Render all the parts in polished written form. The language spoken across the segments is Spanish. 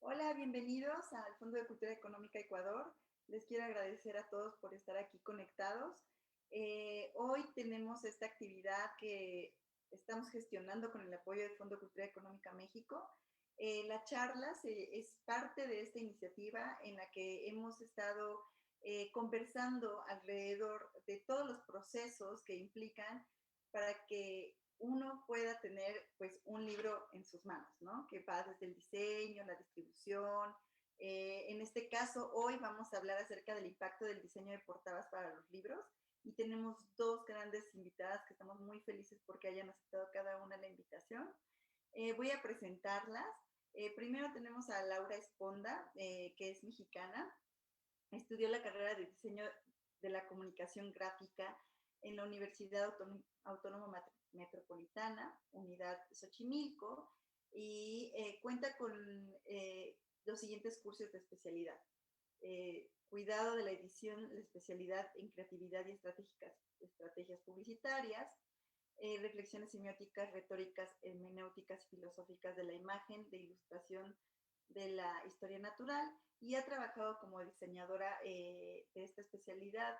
Hola, bienvenidos al Fondo de Cultura Económica Ecuador. Les quiero agradecer a todos por estar aquí conectados. Hoy tenemos esta actividad que estamos gestionando con el apoyo del Fondo de Cultura Económica México. La charla es parte de esta iniciativa en la que hemos estado conversando alrededor de todos los procesos que implican para que uno pueda tener pues un libro en sus manos, ¿no? Que va desde el diseño, la distribución. En este caso, hoy vamos a hablar acerca del impacto del diseño de portadas para los libros y tenemos dos grandes invitadas que estamos muy felices porque hayan aceptado cada una la invitación. Voy a presentarlas. Primero tenemos a Laura Esponda, que es mexicana. Estudió la carrera de diseño de la comunicación gráfica en la Universidad Autónoma Metropolitana, Unidad Xochimilco, y cuenta con los siguientes cursos de especialidad. Cuidado de la edición, la especialidad en creatividad y estrategias publicitarias, reflexiones semióticas, retóricas, hermenéuticas, filosóficas de la imagen, de ilustración de la historia natural, y ha trabajado como diseñadora de esta especialidad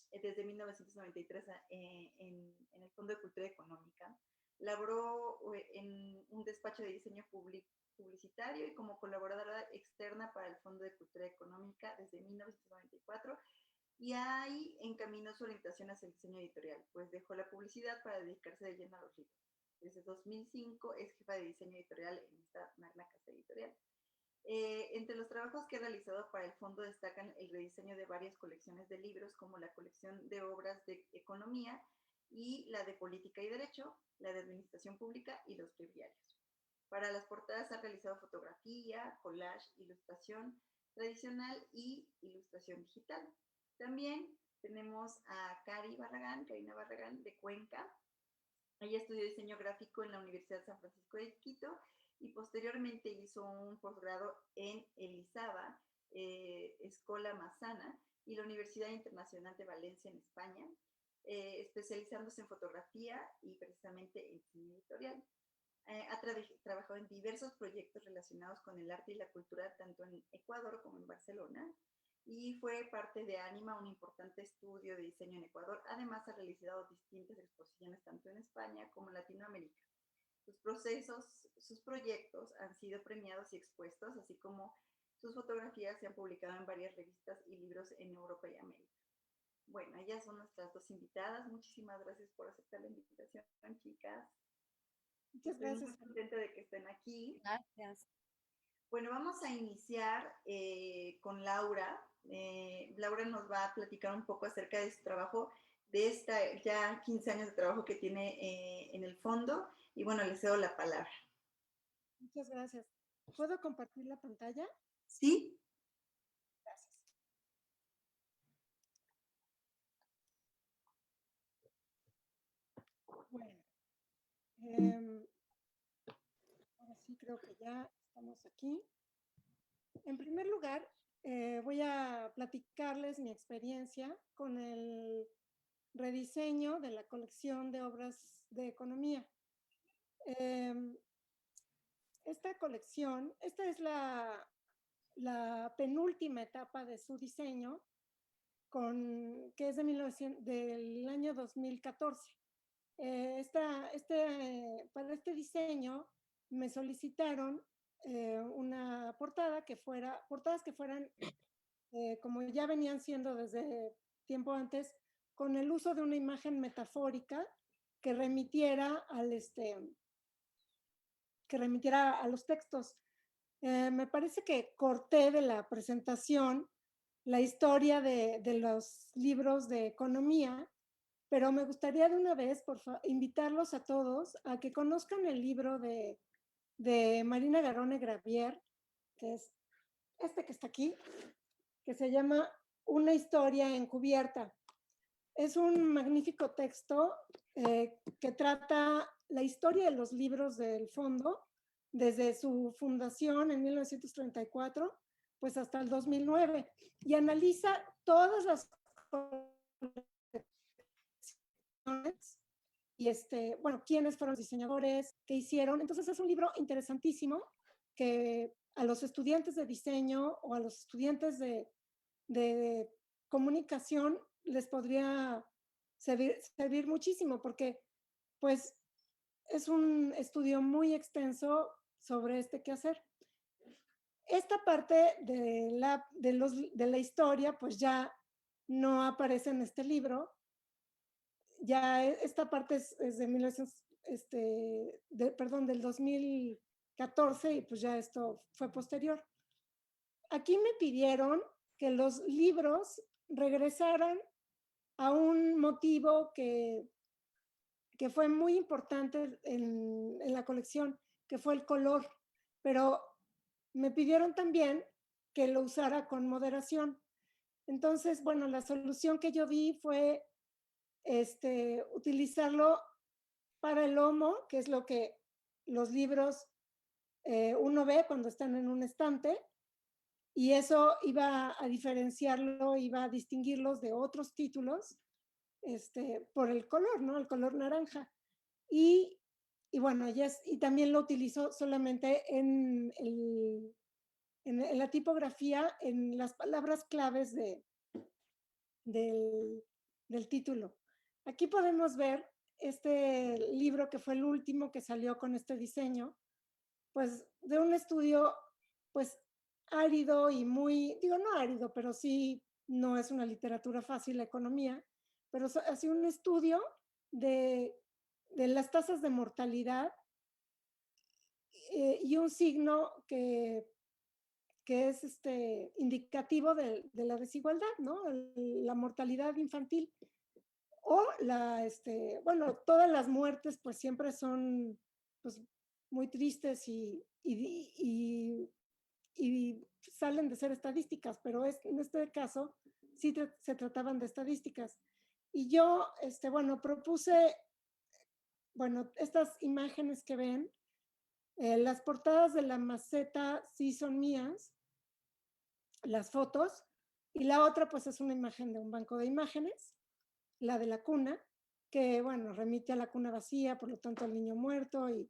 desde 1993 en el Fondo de Cultura Económica. Laboró en un despacho de diseño publicitario y como colaboradora externa para el Fondo de Cultura Económica desde 1994, y ahí encaminó su orientación hacia el diseño editorial, pues dejó la publicidad para dedicarse de lleno a los libros. Desde 2005 es jefa de diseño editorial en esta magna casa editorial. Entre los trabajos que ha realizado para el fondo destacan el rediseño de varias colecciones de libros, como la colección de obras de economía y la de política y derecho, la de administración pública y los breviarios. Para las portadas ha realizado fotografía, collage, ilustración tradicional y ilustración digital. También tenemos a Karina Barragán de Cuenca. Ella estudió diseño gráfico en la Universidad San Francisco de Quito y posteriormente hizo un posgrado en Elizaba, Escola Massana, y la Universidad Internacional de Valencia en España, especializándose en fotografía y precisamente en cine editorial. Ha trabajado en diversos proyectos relacionados con el arte y la cultura, tanto en Ecuador como en Barcelona, y fue parte de Anima, un importante estudio de diseño en Ecuador. Además, ha realizado distintas exposiciones tanto en España como en Latinoamérica. Sus proyectos han sido premiados y expuestos, así como sus fotografías se han publicado en varias revistas y libros en Europa y América. Bueno, ellas son nuestras dos invitadas. Muchísimas gracias por aceptar la invitación, chicas. Muchas Estoy muy gracias. contenta de que estén aquí. Gracias. Bueno, vamos a iniciar con Laura. Laura nos va a platicar un poco acerca de su trabajo, de esta ya 15 años de trabajo que tiene en el fondo. Y bueno, le cedo la palabra. Muchas gracias. ¿Puedo compartir la pantalla? ¿Sí? Gracias. Bueno, ahora sí creo que ya estamos aquí. En primer lugar, voy a platicarles mi experiencia con el rediseño de la colección de obras de economía. Esta colección, esta es la penúltima etapa de su diseño, que es del año 2014. Para este diseño me solicitaron portadas que fueran, como ya venían siendo desde tiempo antes, con el uso de una imagen metafórica que remitiera a los textos. Me parece que corté de la presentación la historia de los libros de economía, pero me gustaría de una vez, por favor, invitarlos a todos a que conozcan el libro de Marina Garrone Gravier, que es este que está aquí, que se llama Una historia encubierta. Es un magnífico texto que trata la historia de los libros del fondo desde su fundación en 1934 pues hasta el 2009 y analiza todas las y quiénes fueron los diseñadores, qué hicieron. Entonces es un libro interesantísimo que a los estudiantes de diseño o a los estudiantes de comunicación les podría servir muchísimo, porque pues es un estudio muy extenso sobre este quehacer. Esta parte de la historia pues ya no aparece en este libro. Ya esta parte es de 1900, perdón, del 2014, y pues ya esto fue posterior. Aquí me pidieron que los libros regresaran a un motivo que fue muy importante en la colección, que fue el color, pero me pidieron también que lo usara con moderación. Entonces, bueno, la solución que yo vi fue utilizarlo para el lomo, que es lo que los libros uno ve cuando están en un estante, y eso iba a diferenciarlo, iba a distinguirlos de otros títulos por el color, ¿no? El color naranja. Y, y bueno, y también lo utilizo solamente en la tipografía, en las palabras claves del, del título. Aquí podemos ver este libro que fue el último que salió con este diseño, pues de un estudio pues árido y muy, digo no árido, pero sí no es una literatura fácil la economía, pero así un estudio de, de las tasas de mortalidad y un signo que es indicativo de la desigualdad, ¿no? La mortalidad infantil o bueno, todas las muertes pues siempre son pues muy tristes y salen de ser estadísticas, pero en este caso sí se trataban de estadísticas. Y yo, bueno, propuse, bueno, estas imágenes que ven, las portadas de la maceta sí son mías, las fotos, y la otra pues es una imagen de un banco de imágenes, la de la cuna, que bueno, remite a la cuna vacía, por lo tanto al niño muerto, y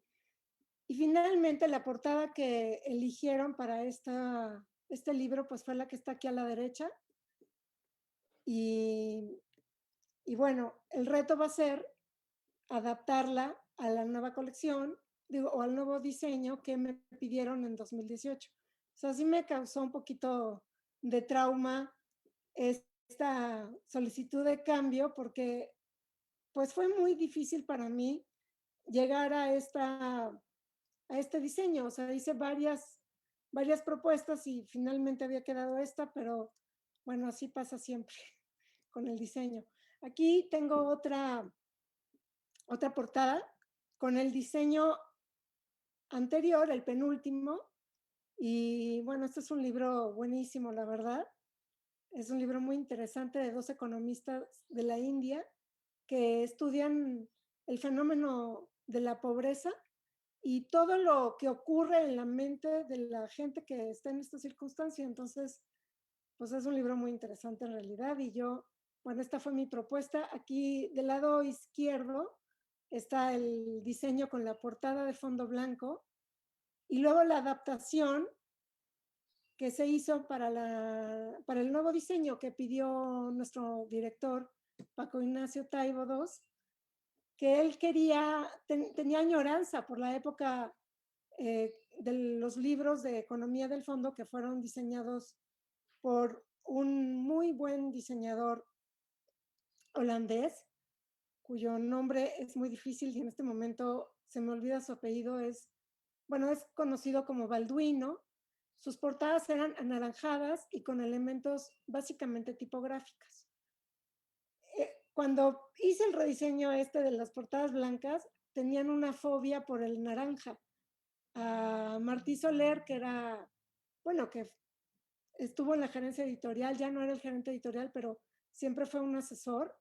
finalmente la portada que eligieron para este libro pues fue la que está aquí a la derecha, y, y bueno, el reto va a ser adaptarla a la nueva colección, digo, o al nuevo diseño que me pidieron en 2018. O sea, sí me causó un poquito de trauma esta solicitud de cambio, porque pues fue muy difícil para mí llegar a este diseño. O sea, hice varias propuestas y finalmente había quedado esta, pero bueno, así pasa siempre con el diseño. Aquí tengo otra portada con el diseño anterior, el penúltimo, y bueno, este es un libro buenísimo, la verdad. Es un libro muy interesante de dos economistas de la India que estudian el fenómeno de la pobreza y todo lo que ocurre en la mente de la gente que está en esta circunstancia. Entonces, pues es un libro muy interesante en realidad, y yo, bueno, esta fue mi propuesta. Aquí del lado izquierdo está el diseño con la portada de fondo blanco, y luego la adaptación que se hizo para el nuevo diseño que pidió nuestro director Paco Ignacio Taibo II, que él tenía añoranza por la época de los libros de economía del fondo que fueron diseñados por un muy buen diseñador holandés, cuyo nombre es muy difícil y en este momento se me olvida su apellido. Bueno, es conocido como Balduino. Sus portadas eran anaranjadas y con elementos básicamente tipográficos. Cuando hice el rediseño de las portadas blancas, tenían una fobia por el naranja. A Martí Soler, que era, bueno, que estuvo en la gerencia editorial, ya no era el gerente editorial, pero siempre fue un asesor,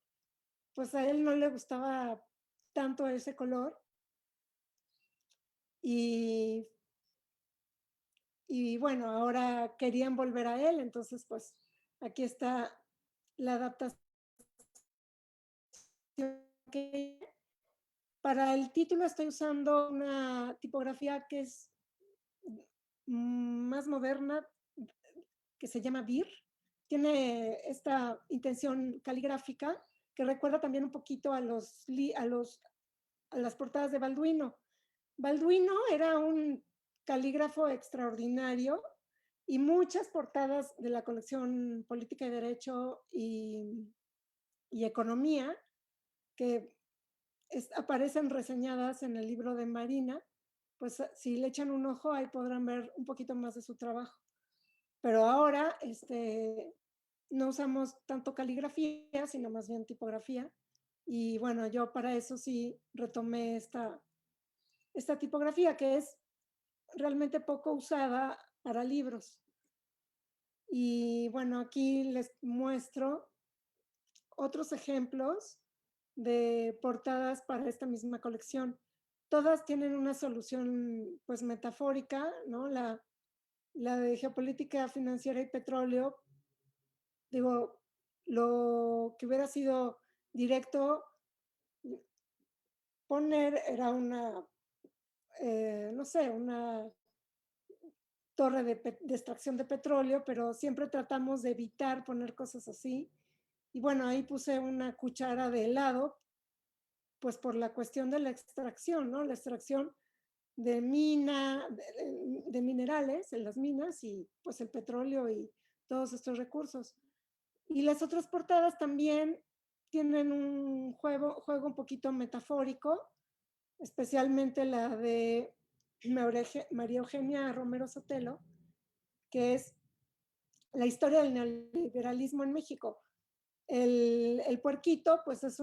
pues a él no le gustaba tanto ese color. Y, y bueno, ahora querían volver a él, entonces pues aquí está la adaptación que para el título estoy usando una tipografía que es más moderna que se llama Vir. Tiene esta intención caligráfica que recuerda también un poquito a las portadas de Balduino. Balduino era un calígrafo extraordinario y muchas portadas de la colección Política y Derecho y Economía que aparecen reseñadas en el libro de Marina, pues si le echan un ojo ahí podrán ver un poquito más de su trabajo. Pero ahora no usamos tanto caligrafía, sino más bien tipografía. Y bueno, yo para eso sí retomé esta tipografía que es realmente poco usada para libros. Y bueno, aquí les muestro otros ejemplos de portadas para esta misma colección. Todas tienen una solución pues metafórica, ¿no? La de geopolítica financiera y petróleo, digo, lo que hubiera sido directo poner era no sé, una torre de extracción de petróleo, pero siempre tratamos de evitar poner cosas así. Y bueno, ahí puse una cuchara de helado, pues por la cuestión de la extracción, ¿no? La extracción de minerales en las minas y pues el petróleo y todos estos recursos. Y las otras portadas también tienen un juego un poquito metafórico, especialmente la de María Eugenia Romero Sotelo, que es la historia del neoliberalismo en México. El puerquito, pues es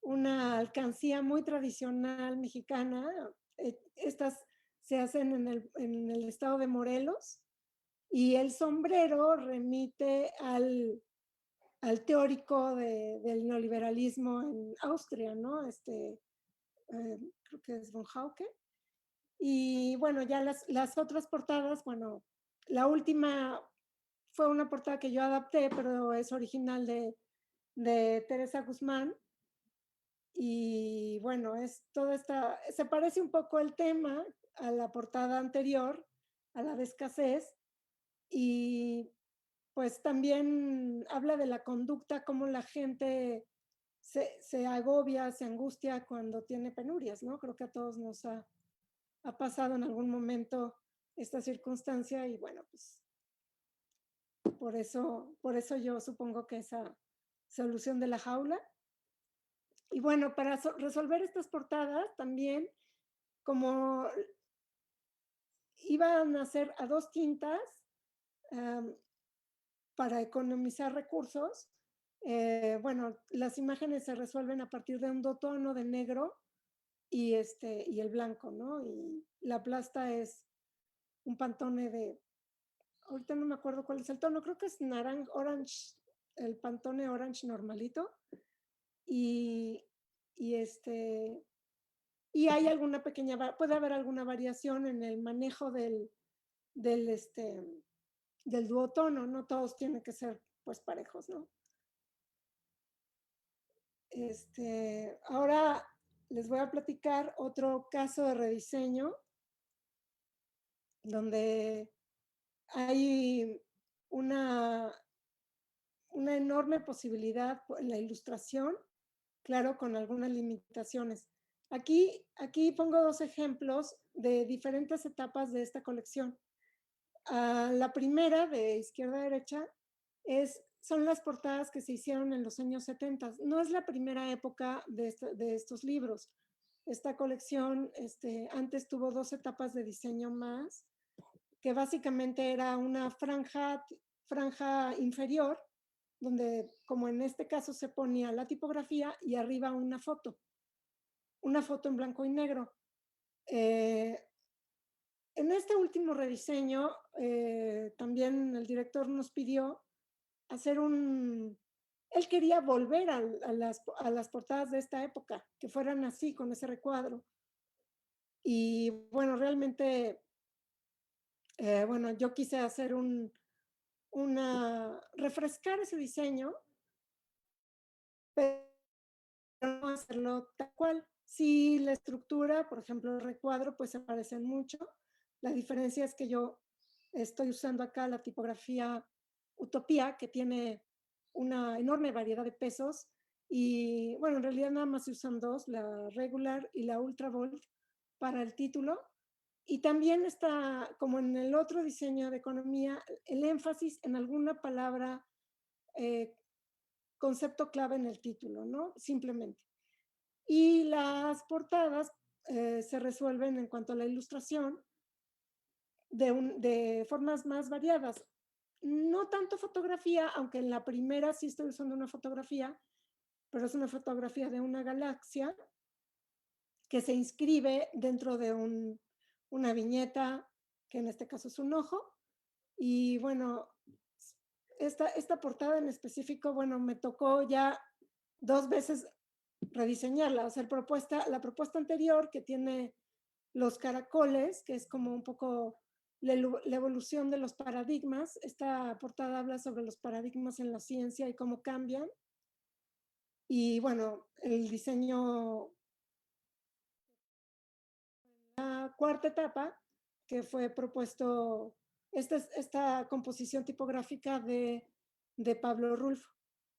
una alcancía muy tradicional mexicana. Estas se hacen en el estado de Morelos y el sombrero remite al teórico del neoliberalismo en Austria, ¿no? Creo que es von Hauke. Y bueno, ya las otras portadas, bueno, la última fue una portada que yo adapté, pero es original de Teresa Guzmán. Y bueno, se parece un poco el tema a la portada anterior, a la de escasez, y pues también habla de la conducta, cómo la gente se agobia, se angustia cuando tiene penurias, ¿no? Creo que a todos nos ha pasado en algún momento esta circunstancia y bueno, pues por eso yo supongo que esa solución de la jaula. Y bueno, para resolver estas portadas también, como iban a ser a dos tintas um, para economizar recursos, bueno, las imágenes se resuelven a partir de un dotono de negro y el blanco, ¿no? Y la plasta es un Pantone ahorita no me acuerdo cuál es el tono, creo que es orange, el Pantone orange normalito. Y, y y hay puede haber alguna variación en el manejo del, del duotono, no todos tienen que ser pues parejos, ¿no? Ahora les voy a platicar otro caso de rediseño donde hay una, una enorme posibilidad en la ilustración, claro, con algunas limitaciones. Aquí pongo dos ejemplos de diferentes etapas de esta colección. La primera, de izquierda a derecha, son las portadas que se hicieron en los años 70. No es la primera época de estos libros. Esta colección antes tuvo dos etapas de diseño más, que básicamente era una franja inferior, donde como en este caso se ponía la tipografía y arriba una foto en blanco y negro. En este último rediseño, también el director nos pidió hacer él quería volver a las portadas de esta época, que fueran así, con ese recuadro. Y bueno, realmente, bueno, yo quise hacer refrescar ese diseño, pero no hacerlo tal cual. Sí, la estructura, por ejemplo, el recuadro, pues se parecen mucho, La diferencia es que yo estoy usando acá la tipografía Utopía, que tiene una enorme variedad de pesos y bueno, en realidad nada más se usan dos, la regular y la ultra bold para el título. Y también está, como en el otro diseño de economía, el énfasis en alguna palabra, concepto clave en el título, ¿no? Simplemente. Y las portadas se resuelven en cuanto a la ilustración de formas más variadas. No tanto fotografía, aunque en la primera sí estoy usando una fotografía, pero es una fotografía de una galaxia que se inscribe dentro de una viñeta, que en este caso es un ojo. Y bueno, esta portada en específico, bueno, me tocó ya 2 veces rediseñarla. O sea, la propuesta anterior, que tiene los caracoles, que es como un poco la evolución de los paradigmas. Esta portada habla sobre los paradigmas en la ciencia y cómo cambian. Y bueno, el diseño, la cuarta etapa, que fue propuesto, esta composición tipográfica de Pablo Rulfo.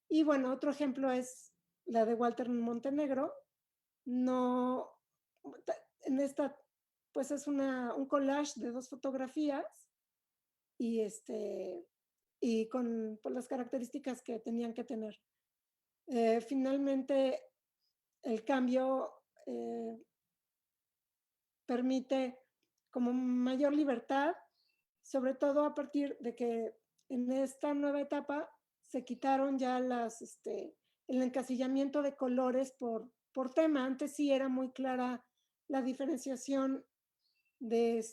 Y bueno, otro ejemplo es la de Walter Montenegro. No, en esta, pues es un collage de 2 fotografías y, y con las características que tenían que tener. Finalmente, el cambio permite como mayor libertad, sobre todo a partir de que en esta nueva etapa se quitaron ya el encasillamiento de colores por tema. Antes sí era muy clara la diferenciación de,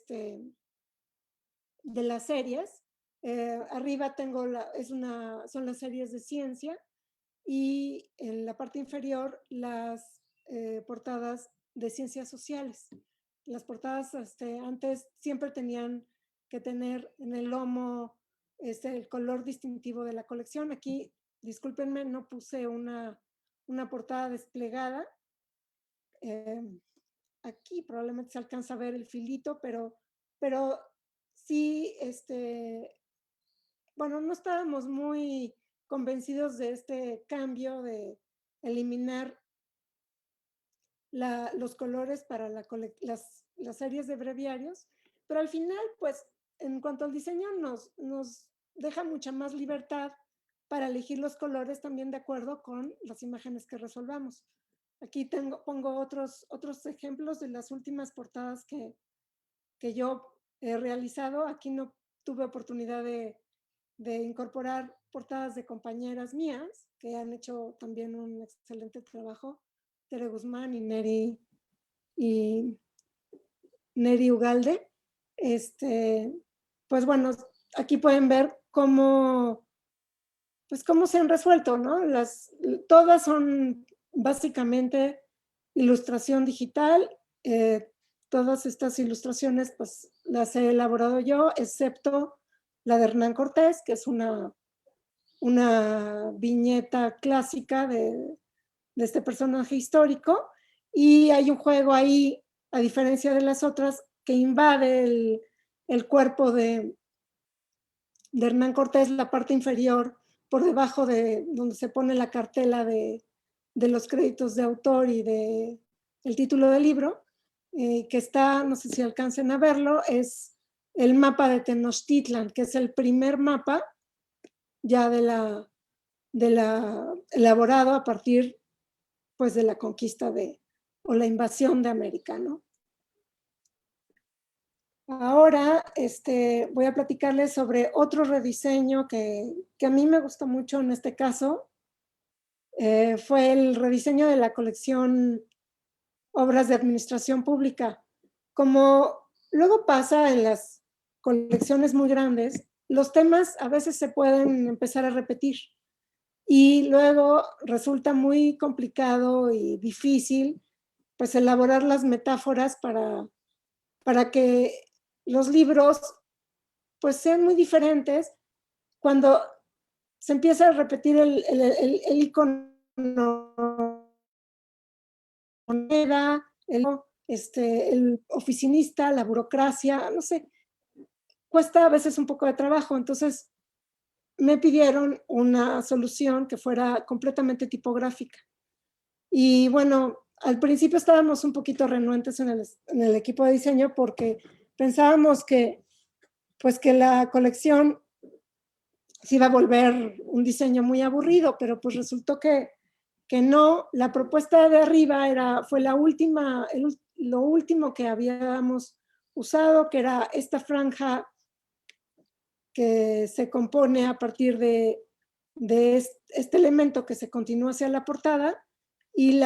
de las series. Arriba tengo son las series de ciencia y en la parte inferior las portadas de ciencias sociales. Las portadas antes siempre tenían que tener en el lomo el color distintivo de la colección. Aquí, discúlpenme, no puse una portada desplegada. Aquí probablemente se alcanza a ver el filito, pero sí, bueno, no estábamos muy convencidos de este cambio de eliminar los colores para las series de breviarios, pero al final, pues, en cuanto al diseño, nos deja mucha más libertad para elegir los colores también de acuerdo con las imágenes que resolvamos. Aquí pongo otros ejemplos de las últimas portadas que yo he realizado. Aquí no tuve oportunidad de incorporar portadas de compañeras mías que han hecho también un excelente trabajo, Tere Guzmán y Neri Ugalde. Pues bueno, aquí pueden ver pues cómo se han resuelto, ¿no? Todas son básicamente ilustración digital. Todas estas ilustraciones pues las he elaborado yo, excepto la de Hernán Cortés, que es una viñeta clásica de este personaje histórico, y hay un juego ahí, a diferencia de las otras, que invade el cuerpo de Hernán Cortés, la parte inferior, por debajo de donde se pone la cartela de los créditos de autor y el título del libro, que está, no sé si alcancen a verlo, es el mapa de Tenochtitlan, que es el primer mapa ya elaborado a partir pues de la conquista o la invasión de América, ¿no? Ahora voy a platicarles sobre otro rediseño que a mí me gustó mucho en este caso. Fue el rediseño de la colección Obras de Administración Pública. Como luego pasa en las colecciones muy grandes, los temas a veces se pueden empezar a repetir y luego resulta muy complicado y difícil pues elaborar las metáforas para que los libros pues sean muy diferentes cuando se empieza a repetir el icono moneda, el oficinista, la burocracia, no sé, cuesta a veces un poco de trabajo. Entonces me pidieron una solución que fuera completamente tipográfica. Y bueno, al principio estábamos un poquito renuentes en el equipo de diseño porque pensábamos que, pues, que la colección se iba a volver un diseño muy aburrido, pero pues resultó que no. La propuesta de arriba fue la última, lo último que habíamos usado, que era esta franja que se compone a partir de este elemento que se continúa hacia la portada y,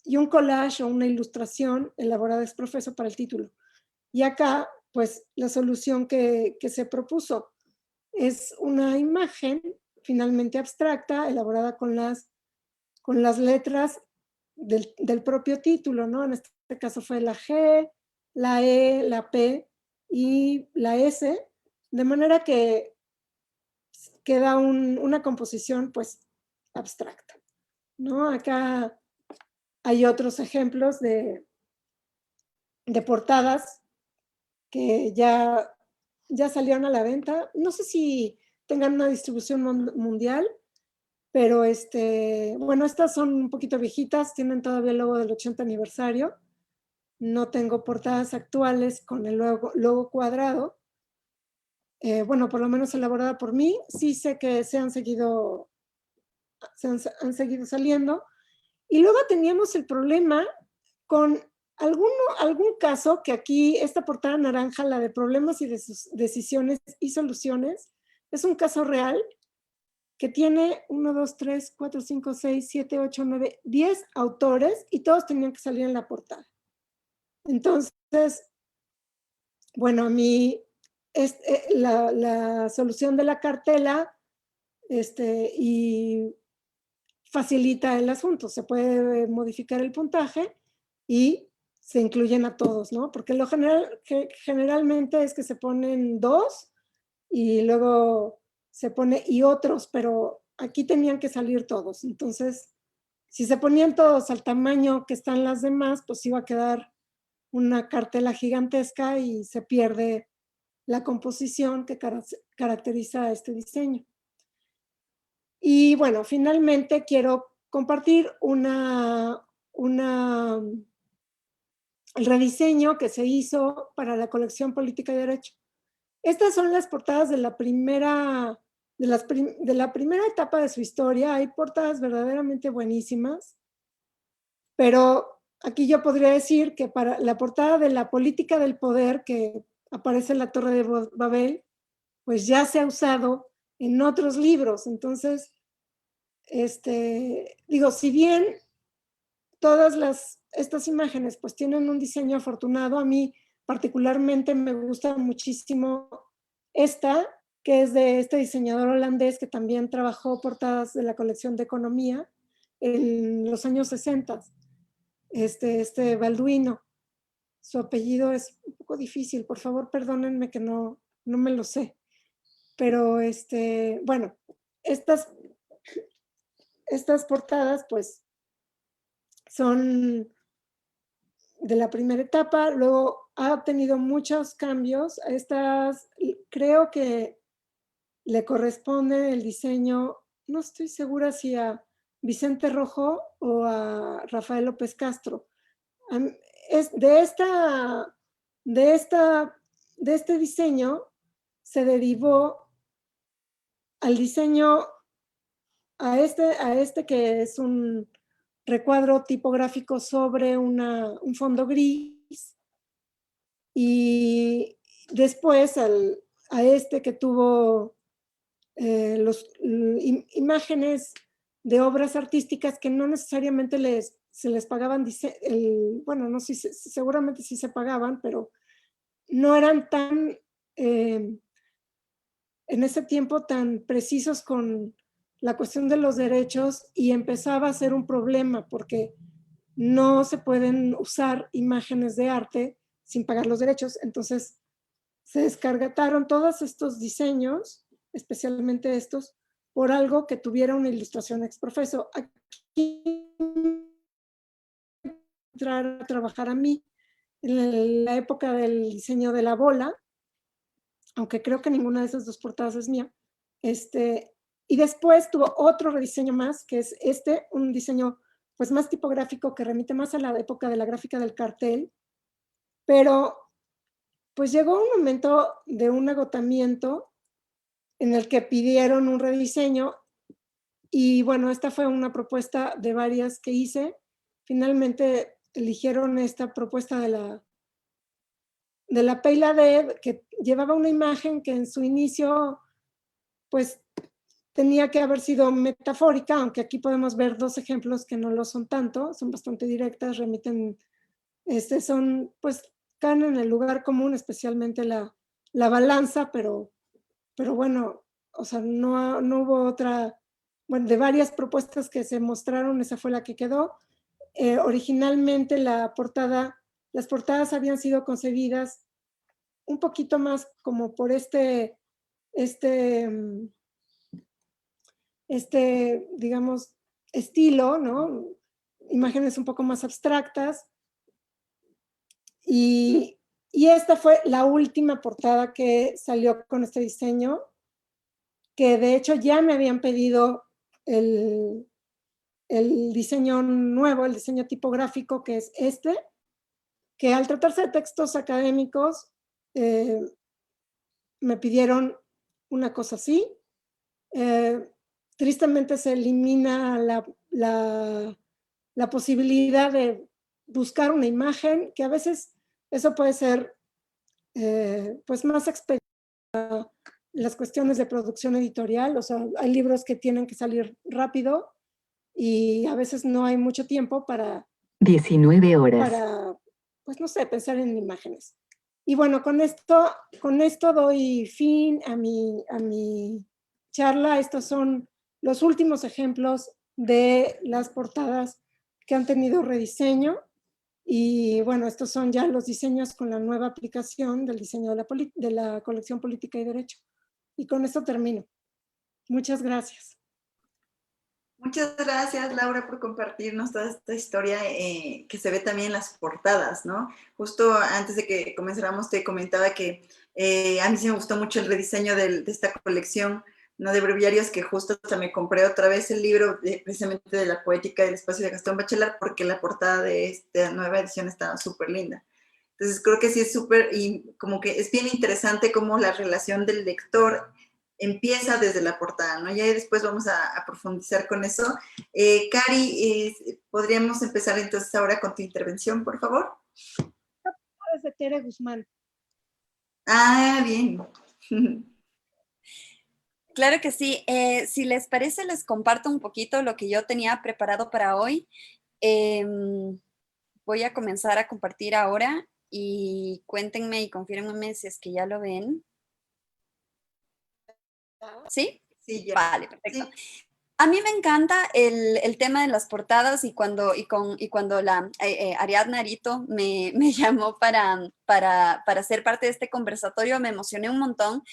y un collage o una ilustración elaborada ex profeso para el título. Y acá, pues, la solución que se propuso es una imagen finalmente abstracta, elaborada con las letras del propio título, ¿no? En este caso fue la G, la E, la P y la S, de manera que queda una composición, pues, abstracta, ¿no? Acá hay otros ejemplos de portadas que ya salieron a la venta. No sé si tengan una distribución mundial, pero bueno, estas son un poquito viejitas, tienen todavía el logo del 80 aniversario. No tengo portadas actuales con el logo cuadrado. Bueno, por lo menos elaborada por mí. Sí sé que han seguido saliendo. Y luego teníamos el problema con algún caso que aquí, esta portada naranja, la de problemas y de sus decisiones y soluciones, es un caso real que tiene 1, 2, 3, 4, 5, 6, 7, 8, 9, 10 autores y todos tenían que salir en la portada. Entonces, bueno, a mí la solución de la cartela y facilita el asunto. Se puede modificar el puntaje y se incluyen a todos, ¿no? Porque generalmente es que se ponen 2 y luego se pone y otros, pero aquí tenían que salir todos. Entonces, si se ponían todos al tamaño que están las demás, pues iba a quedar una cartela gigantesca y se pierde la composición que caracteriza este diseño. Y bueno, finalmente quiero compartir el rediseño que se hizo para la colección Política y Derecho. Estas son las portadas de la primera etapa de su historia. Hay portadas verdaderamente buenísimas, pero aquí yo podría decir que para la portada de la Política del Poder, que aparece en la Torre de Babel, pues ya se ha usado en otros libros. Entonces, digo, si bien todas estas imágenes pues tienen un diseño afortunado, a mí particularmente me gusta muchísimo esta, que es de este diseñador holandés que también trabajó portadas de la colección de economía en los años 60, Balduino. Su apellido es un poco difícil, por favor perdónenme que no me lo sé, pero bueno, estas portadas pues son de la primera etapa. Luego ha tenido muchos cambios. Estas creo que le corresponde el diseño, no estoy segura si a Vicente Rojo o a Rafael López Castro. Es de este diseño se derivó al diseño a este que es un recuadro tipográfico sobre un fondo gris, y después a este que tuvo imágenes de obras artísticas que no necesariamente se les pagaban, bueno, no sé, seguramente sí se pagaban, pero no eran tan, en ese tiempo, tan precisos con la cuestión de los derechos, y empezaba a ser un problema porque no se pueden usar imágenes de arte sin pagar los derechos. Entonces se descargataron todos estos diseños, especialmente estos, por algo que tuviera una ilustración ex profeso. Aquí entrar a trabajar a mí en la época del diseño de la bola, aunque creo que ninguna de esas dos portadas es mía. Y después tuvo otro rediseño más, que es un diseño pues más tipográfico que remite más a la época de la gráfica del cartel, pero pues llegó un momento de un agotamiento en el que pidieron un rediseño y bueno, esta fue una propuesta de varias que hice. Finalmente eligieron esta propuesta de la Payla Dev, que llevaba una imagen que en su inicio pues tenía que haber sido metafórica, aunque aquí podemos ver dos ejemplos que no lo son tanto, son bastante directas, remiten, pues caen en el lugar común, especialmente la balanza, pero bueno, o sea, no hubo otra, bueno, de varias propuestas que se mostraron, esa fue la que quedó. Originalmente las portadas habían sido concebidas un poquito más como por digamos, estilo, ¿no? Imágenes un poco más abstractas. Y esta fue la última portada que salió con este diseño, que de hecho ya me habían pedido el diseño nuevo, el diseño tipográfico, que es que al tratarse de textos académicos, me pidieron una cosa así. Tristemente se elimina la posibilidad de buscar una imagen, que a veces eso puede ser pues más expedito las cuestiones de producción editorial. O sea, hay libros que tienen que salir rápido y a veces no hay mucho tiempo para 19 horas. Para, pues no sé, pensar en imágenes. Y bueno, con esto doy fin a mi charla. Estos son los últimos ejemplos de las portadas que han tenido rediseño. Y bueno, estos son ya los diseños con la nueva aplicación del diseño de la colección Política y Derecho. Y con esto termino. Muchas gracias. Muchas gracias, Laura, por compartirnos toda esta historia que se ve también en las portadas, ¿no? Justo antes de que comenzáramos te comentaba que a mí sí me gustó mucho el rediseño de esta colección, ¿no? De breviarios, que justo me compré otra vez el libro precisamente de la poética del espacio de Gastón Bachelard, porque la portada de esta nueva edición está súper linda. Entonces creo que sí es súper, y como que es bien interesante cómo la relación del lector empieza desde la portada, ¿no? Ya después vamos a profundizar con eso. Cari, ¿podríamos empezar entonces ahora con tu intervención, por favor? Desde Tere Guzmán. Ah, bien. Claro que sí. Si les parece, les comparto un poquito lo que yo tenía preparado para hoy. Voy a comenzar a compartir ahora y cuéntenme y confírmenme si es que ya lo ven. ¿Sí? Sí, ya. Vale, perfecto. Sí. A mí me encanta el tema de las portadas y cuando la Ariadna Arito me llamó para ser parte de este conversatorio, me emocioné un montón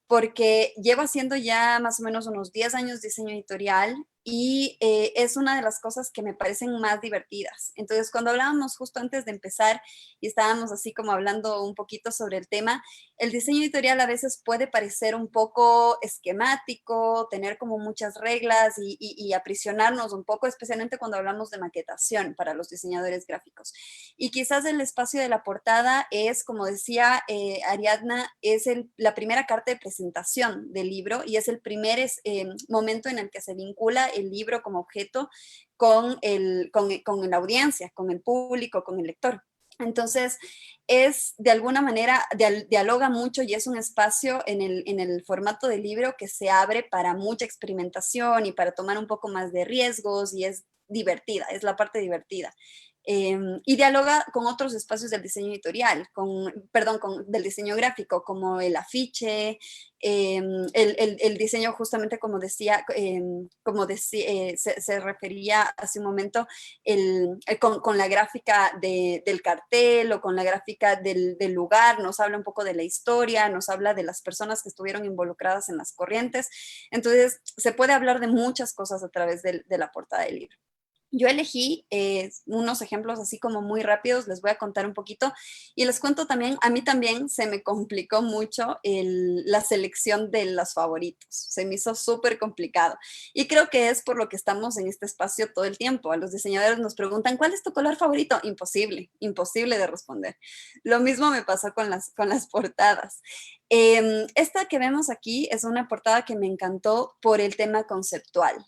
porque llevo haciendo ya más o menos unos 10 años diseño editorial y es una de las cosas que me parecen más divertidas. Entonces, cuando hablábamos justo antes de empezar y estábamos así como hablando un poquito sobre el tema, el diseño editorial a veces puede parecer un poco esquemático, tener como muchas reglas y aprisionarnos un poco, especialmente cuando hablamos de maquetación para los diseñadores gráficos. Y quizás el espacio de la portada es, como decía Ariadna, es la primera carta de presentación del libro y es el primer momento en el que se vincula el libro como objeto con la audiencia, con el público, con el lector. Entonces, es de alguna manera, dialoga mucho y es un espacio en el formato de libro que se abre para mucha experimentación y para tomar un poco más de riesgos y es divertida, es la parte divertida. Y dialoga con otros espacios del diseño editorial, del diseño gráfico, como el afiche, el diseño justamente como decía, se refería hace un momento, con la gráfica del cartel o con la gráfica del lugar, nos habla un poco de la historia, nos habla de las personas que estuvieron involucradas en las corrientes. Entonces, se puede hablar de muchas cosas a través de la portada del libro. Yo elegí unos ejemplos así como muy rápidos, les voy a contar un poquito y les cuento también, a mí también se me complicó mucho la selección de los favoritos, se me hizo súper complicado y creo que es por lo que estamos en este espacio todo el tiempo. A los diseñadores nos preguntan, ¿cuál es tu color favorito? Imposible, imposible de responder. Lo mismo me pasó con las portadas. Esta que vemos aquí es una portada que me encantó por el tema conceptual.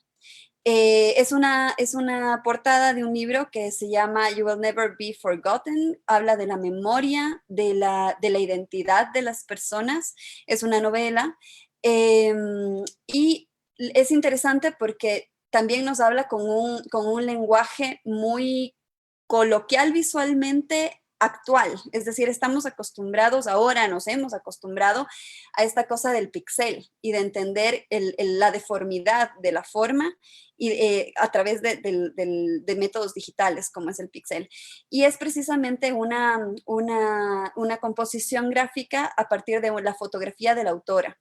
Es una portada de un libro que se llama You Will Never Be Forgotten. Habla de la memoria, de la identidad de las personas. Es una novela. Y es interesante porque también nos habla con un lenguaje muy coloquial visualmente actual. Es decir, estamos acostumbrados, ahora nos hemos acostumbrado a esta cosa del pixel y de entender la deformidad de la forma y, a través de métodos digitales como es el pixel. Y es precisamente una composición gráfica a partir de la fotografía de la autora.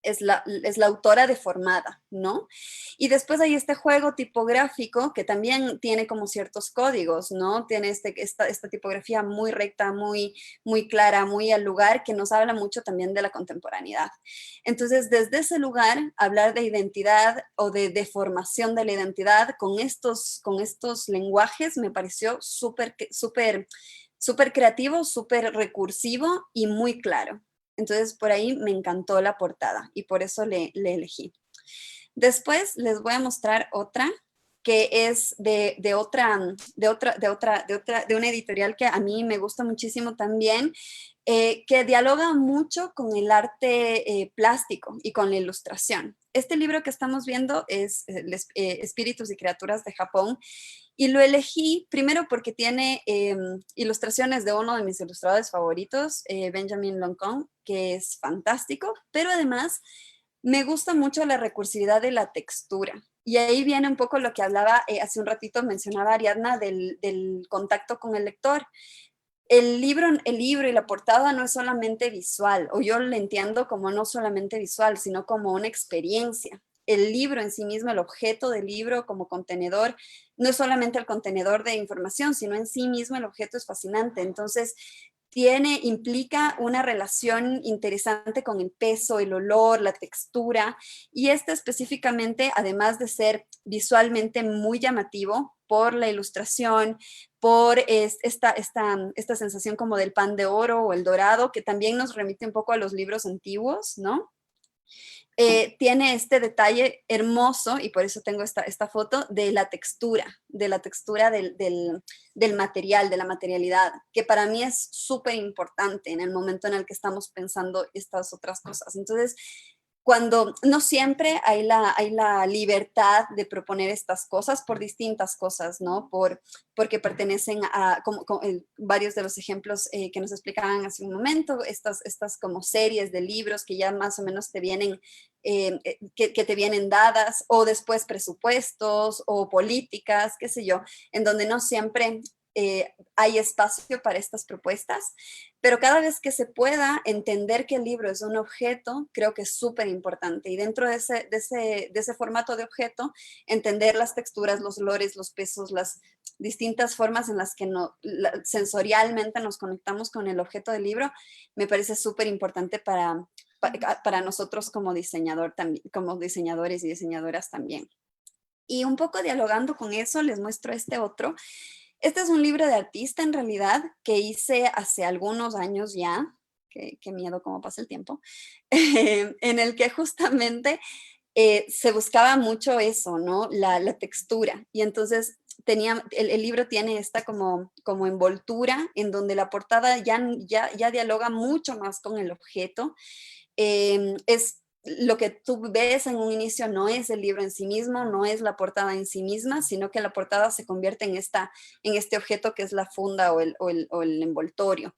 Es la autora deformada, ¿no? Y después hay este juego tipográfico que también tiene como ciertos códigos, ¿no? Tiene esta tipografía muy recta, muy clara, muy al lugar, que nos habla mucho también de la contemporaneidad. Entonces, desde ese lugar, hablar de identidad o de deformación de la identidad con estos lenguajes me pareció súper creativo, súper recursivo y muy claro. Entonces, por ahí me encantó la portada y por eso le elegí. Después les voy a mostrar otra que es de una editorial que a mí me gusta muchísimo también, que dialoga mucho con el arte plástico y con la ilustración. Este libro que estamos viendo es Espíritus y Criaturas de Japón. Y lo elegí primero porque tiene ilustraciones de uno de mis ilustradores favoritos, Benjamin Loncon, que es fantástico, pero además me gusta mucho la recursividad de la textura. Y ahí viene un poco lo que hablaba hace un ratito, mencionaba Ariadna, del contacto con el lector. El libro y la portada no es solamente visual, o yo lo entiendo como no solamente visual, sino como una experiencia. El libro en sí mismo, el objeto del libro como contenedor, no es solamente el contenedor de información, sino en sí mismo el objeto es fascinante. Entonces, implica una relación interesante con el peso, el olor, la textura, y este específicamente, además de ser visualmente muy llamativo por la ilustración, por esta sensación como del pan de oro o el dorado, que también nos remite un poco a los libros antiguos, ¿no? Tiene este detalle hermoso, y por eso tengo esta foto, de la textura del material, de la materialidad, que para mí es súper importante en el momento en el que estamos pensando estas otras cosas. Entonces, cuando no siempre hay la libertad de proponer estas cosas por distintas cosas, ¿no? Porque pertenecen a varios de los ejemplos que nos explicaban hace un momento, estas como series de libros que ya más o menos te vienen, que te vienen dadas, o después presupuestos o políticas, qué sé yo, en donde no siempre hay espacio para estas propuestas, pero cada vez que se pueda entender que el libro es un objeto, creo que es súper importante. Y dentro de ese formato de objeto, entender las texturas, los olores, los pesos, las distintas formas en las que sensorialmente nos conectamos con el objeto del libro, me parece súper importante para nosotros como como diseñadores y diseñadoras también. Y un poco dialogando con eso, les muestro este otro. Este es un libro de artista, en realidad, que hice hace algunos años ya, qué miedo cómo pasa el tiempo, en el que justamente se buscaba mucho eso, ¿no? La textura. Y entonces el libro tiene esta como envoltura, en donde la portada ya dialoga mucho más con el objeto. Es lo que tú ves en un inicio no es el libro en sí mismo, no es la portada en sí misma, sino que la portada se convierte en este objeto que es la funda o el envoltorio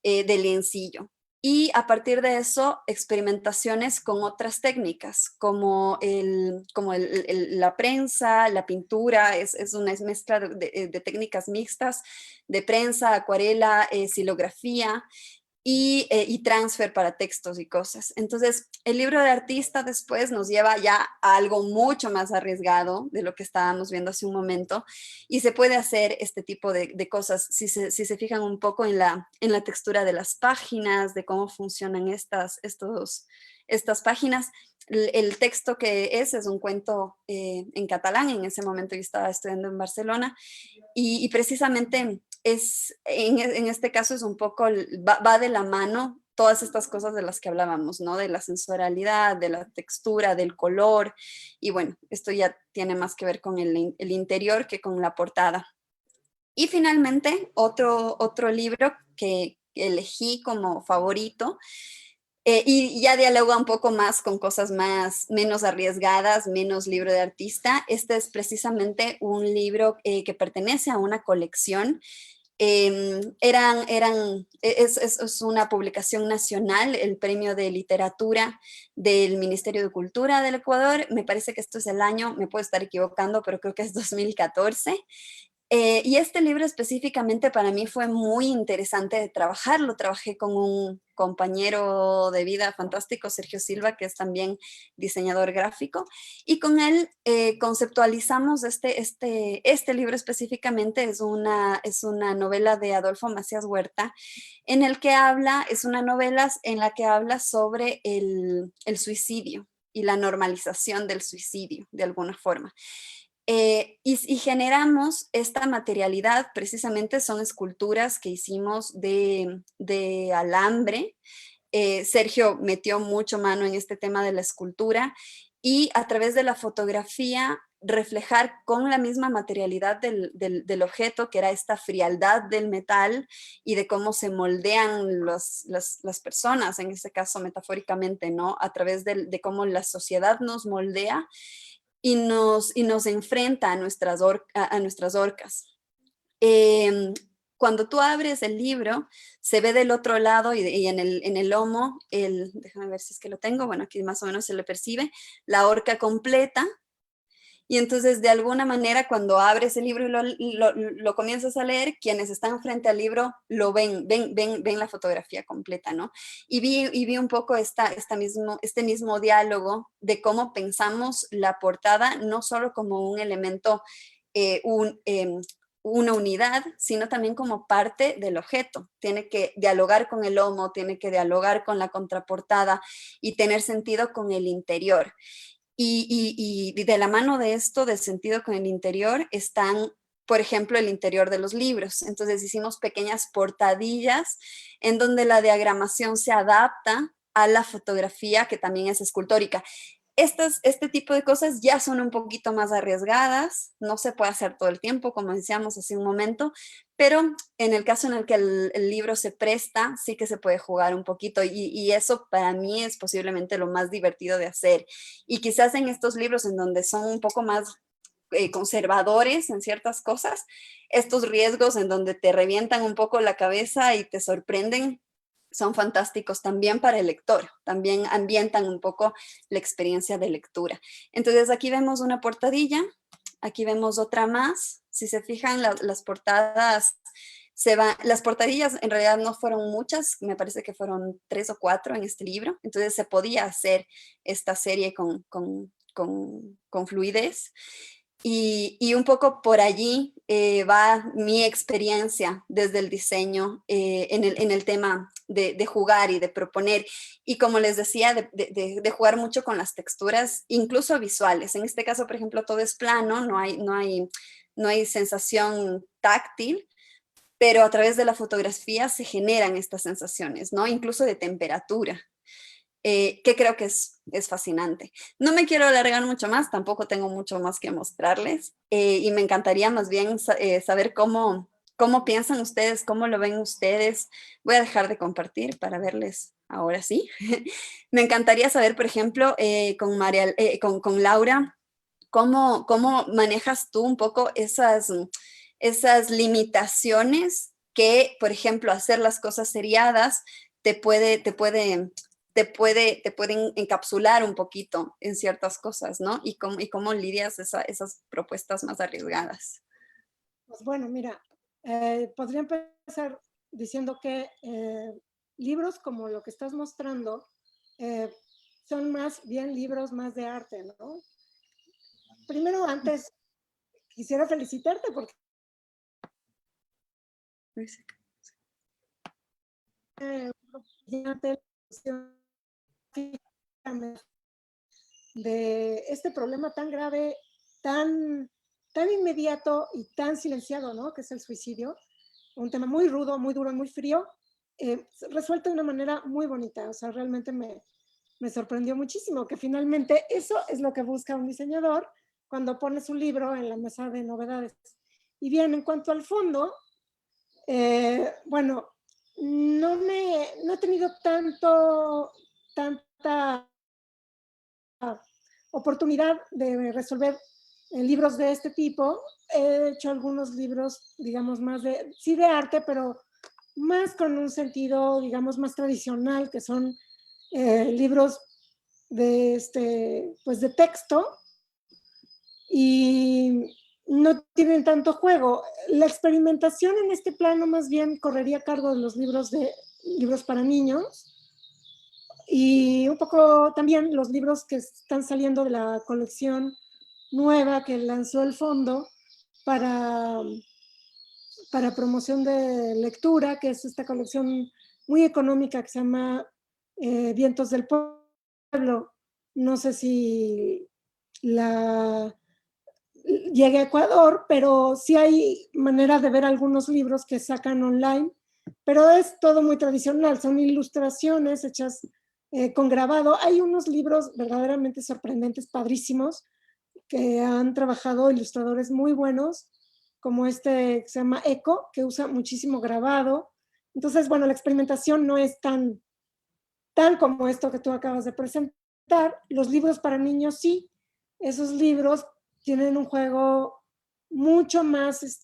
del lencillo. Y a partir de eso, experimentaciones con otras técnicas, como la prensa, la pintura, es una mezcla de técnicas mixtas, de prensa, acuarela, silografía. y transfer para textos y cosas. Entonces, el libro de artista después nos lleva ya a algo mucho más arriesgado de lo que estábamos viendo hace un momento, y se puede hacer este tipo de cosas si se fijan un poco en la textura de las páginas, de cómo funcionan estas páginas. El texto que es un cuento en catalán. En ese momento yo estaba estudiando en Barcelona, y precisamente en este caso es un poco, va de la mano todas estas cosas de las que hablábamos, ¿no? De la sensorialidad, de la textura, del color, y bueno, esto ya tiene más que ver con el interior que con la portada. Y finalmente, otro libro que elegí como favorito, y ya dialoga un poco más con cosas menos arriesgadas, menos libro de artista. Este es precisamente un libro que pertenece a una colección. Es una publicación nacional, el Premio de Literatura del Ministerio de Cultura del Ecuador. Me parece que esto es el año, me puedo estar equivocando, pero creo que es 2014. Y este libro específicamente para mí fue muy interesante de trabajar. Lo trabajé con un compañero de vida fantástico, Sergio Silva, que es también diseñador gráfico, y con él conceptualizamos este libro específicamente. Es una novela de Adolfo Macías Huerta, es una novela en la que habla sobre el suicidio y la normalización del suicidio, de alguna forma. Y generamos esta materialidad, precisamente son esculturas que hicimos de alambre. Sergio metió mucho mano en este tema de la escultura, y a través de la fotografía reflejar con la misma materialidad del objeto, que era esta frialdad del metal y de cómo se moldean las personas, en este caso metafóricamente, ¿no? A través de cómo la sociedad nos moldea y nos enfrenta a nuestras orcas. Cuando tú abres el libro, se ve del otro lado y en el lomo, déjame ver si es que lo tengo, bueno, aquí más o menos se le percibe, la orca completa. Y entonces, de alguna manera, cuando abres el libro y lo comienzas a leer, quienes están frente al libro lo ven la fotografía completa, ¿no? Y vi un poco este mismo diálogo de cómo pensamos la portada, no solo como un elemento, una unidad, sino también como parte del objeto. Tiene que dialogar con el lomo, tiene que dialogar con la contraportada y tener sentido con el interior. Y de la mano de esto, del sentido con el interior, están, por ejemplo, el interior de los libros. Entonces hicimos pequeñas portadillas en donde la diagramación se adapta a la fotografía, que también es escultórica. Este tipo de cosas ya son un poquito más arriesgadas, no se puede hacer todo el tiempo, como decíamos hace un momento, pero en el caso en el que el libro se presta, sí que se puede jugar un poquito, y eso para mí es posiblemente lo más divertido de hacer. Y quizás en estos libros en donde son un poco más conservadores en ciertas cosas, estos riesgos en donde te revientan un poco la cabeza y te sorprenden, son fantásticos también para el lector, también ambientan un poco la experiencia de lectura. Entonces aquí vemos una portadilla, aquí vemos otra más. Si se fijan, las portadas las portadillas en realidad no fueron muchas, me parece que fueron 3 o 4 en este libro, entonces se podía hacer esta serie con fluidez. Y un poco por allí va mi experiencia desde el diseño en el tema de jugar y de proponer. Y como les decía, de jugar mucho con las texturas, incluso visuales. En este caso, por ejemplo, todo es plano, no hay sensación táctil, pero a través de la fotografía se generan estas sensaciones, ¿no? Incluso de temperatura. Que creo que es fascinante. No me quiero alargar mucho más, tampoco tengo mucho más que mostrarles, y me encantaría más bien saber cómo piensan ustedes, cómo lo ven ustedes. Voy a dejar de compartir para verles ahora sí. Me encantaría saber, por ejemplo, con Laura, cómo manejas tú un poco esas limitaciones que, por ejemplo, hacer las cosas seriadas te pueden encapsular un poquito en ciertas cosas, ¿no? Y cómo lidias esas propuestas más arriesgadas. Pues bueno, mira, podría empezar diciendo que libros como lo que estás mostrando son más bien libros más de arte, ¿no? Primero, antes, quisiera felicitarte porque de este problema tan grave, tan, tan inmediato y tan silenciado, ¿no? Que es el suicidio. Un tema muy rudo, muy duro, muy frío, resuelto de una manera muy bonita. O sea, realmente me sorprendió muchísimo que finalmente eso es lo que busca un diseñador cuando pone su libro en la mesa de novedades. Y bien, en cuanto al fondo, bueno, no he tenido tanta oportunidad de resolver libros de este tipo. He hecho algunos libros, digamos, más de, sí de arte, pero más con un sentido, digamos, más tradicional, que son libros pues de texto, y no tienen tanto juego. La experimentación en este plano más bien correría a cargo de los libros para niños, y un poco también los libros que están saliendo de la colección nueva que lanzó el fondo para, para promoción de lectura, que es esta colección muy económica que se llama Vientos del Pueblo. No sé si la llegue a Ecuador, pero sí hay manera de ver algunos libros que sacan online, pero es todo muy tradicional, son ilustraciones hechas con grabado. Hay unos libros verdaderamente sorprendentes, padrísimos, que han trabajado ilustradores muy buenos, como este que se llama Eco, que usa muchísimo grabado. Entonces, bueno, la experimentación no es tan como esto que tú acabas de presentar. Los libros para niños sí, esos libros tienen un juego mucho más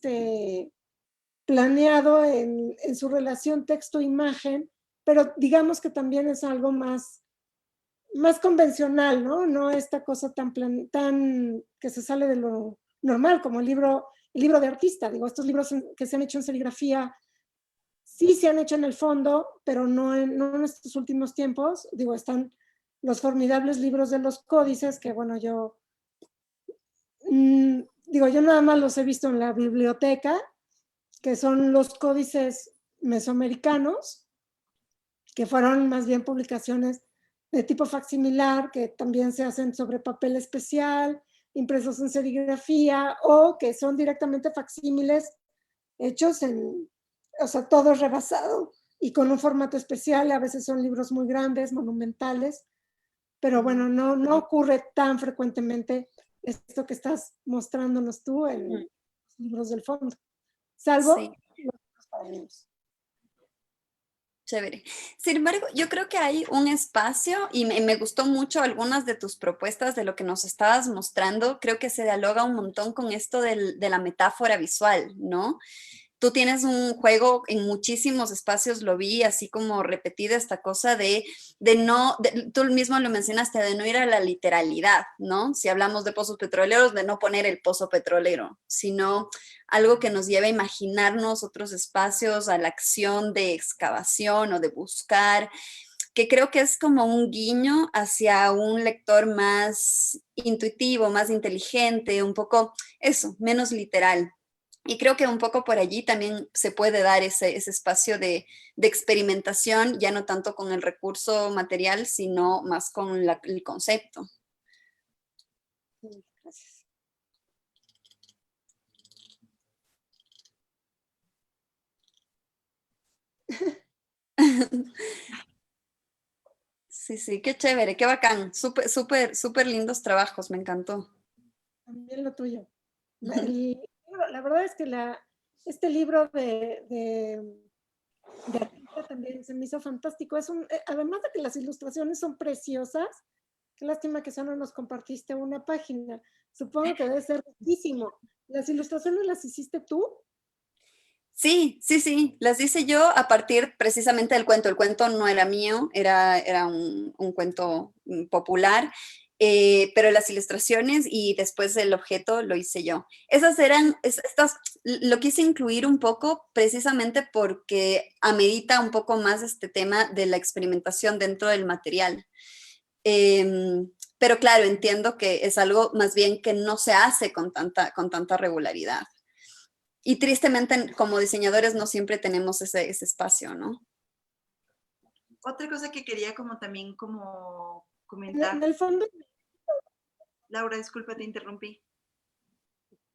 planeado en su relación texto-imagen, pero digamos que también es algo más convencional, ¿no? No esta cosa tan que se sale de lo normal, como el libro de artista. Digo, estos libros que se han hecho en serigrafía sí se han hecho en el fondo, pero no en estos últimos tiempos. Digo, están los formidables libros de los códices, que bueno, yo nada más los he visto en la biblioteca, que son los códices mesoamericanos, que fueron más bien publicaciones de tipo facsimilar, que también se hacen sobre papel especial, impresos en serigrafía, o que son directamente facsímiles hechos o sea, todo rebasado y con un formato especial. A veces son libros muy grandes, monumentales, pero bueno, no ocurre tan frecuentemente esto que estás mostrándonos tú en los libros del fondo, salvo Sí. los libros para niños. Chévere. Sin embargo, yo creo que hay un espacio y me gustó mucho algunas de tus propuestas de lo que nos estabas mostrando. Creo que se dialoga un montón con esto de la metáfora visual, ¿no? Tú tienes un juego en muchísimos espacios, lo vi así como repetida esta cosa tú mismo lo mencionaste, de no ir a la literalidad, ¿no? Si hablamos de pozos petroleros, de no poner el pozo petrolero, sino algo que nos lleve a imaginarnos otros espacios, a la acción de excavación o de buscar, que creo que es como un guiño hacia un lector más intuitivo, más inteligente, un poco eso, menos literal. Y creo que un poco por allí también se puede dar ese espacio de experimentación, ya no tanto con el recurso material, sino más con el concepto. Gracias. Sí, qué chévere, qué bacán. Súper, súper, súper lindos trabajos, me encantó. También lo tuyo. La verdad es que este libro de artista también se me hizo fantástico. Además de que las ilustraciones son preciosas, qué lástima que solo nos compartiste una página. Supongo que debe ser riquísimo. ¿Las ilustraciones las hiciste tú? Sí, las hice yo a partir precisamente del cuento. El cuento no era mío, era un cuento popular. pero las ilustraciones y después el objeto lo hice yo. Lo quise incluir un poco precisamente porque amerita un poco más este tema de la experimentación dentro del material. Pero claro, entiendo que es algo más bien que no se hace con tanta regularidad. Y tristemente, como diseñadores, no siempre tenemos ese espacio, ¿no? Otra cosa que quería también comentar. En el fondo... Laura, disculpa, te interrumpí.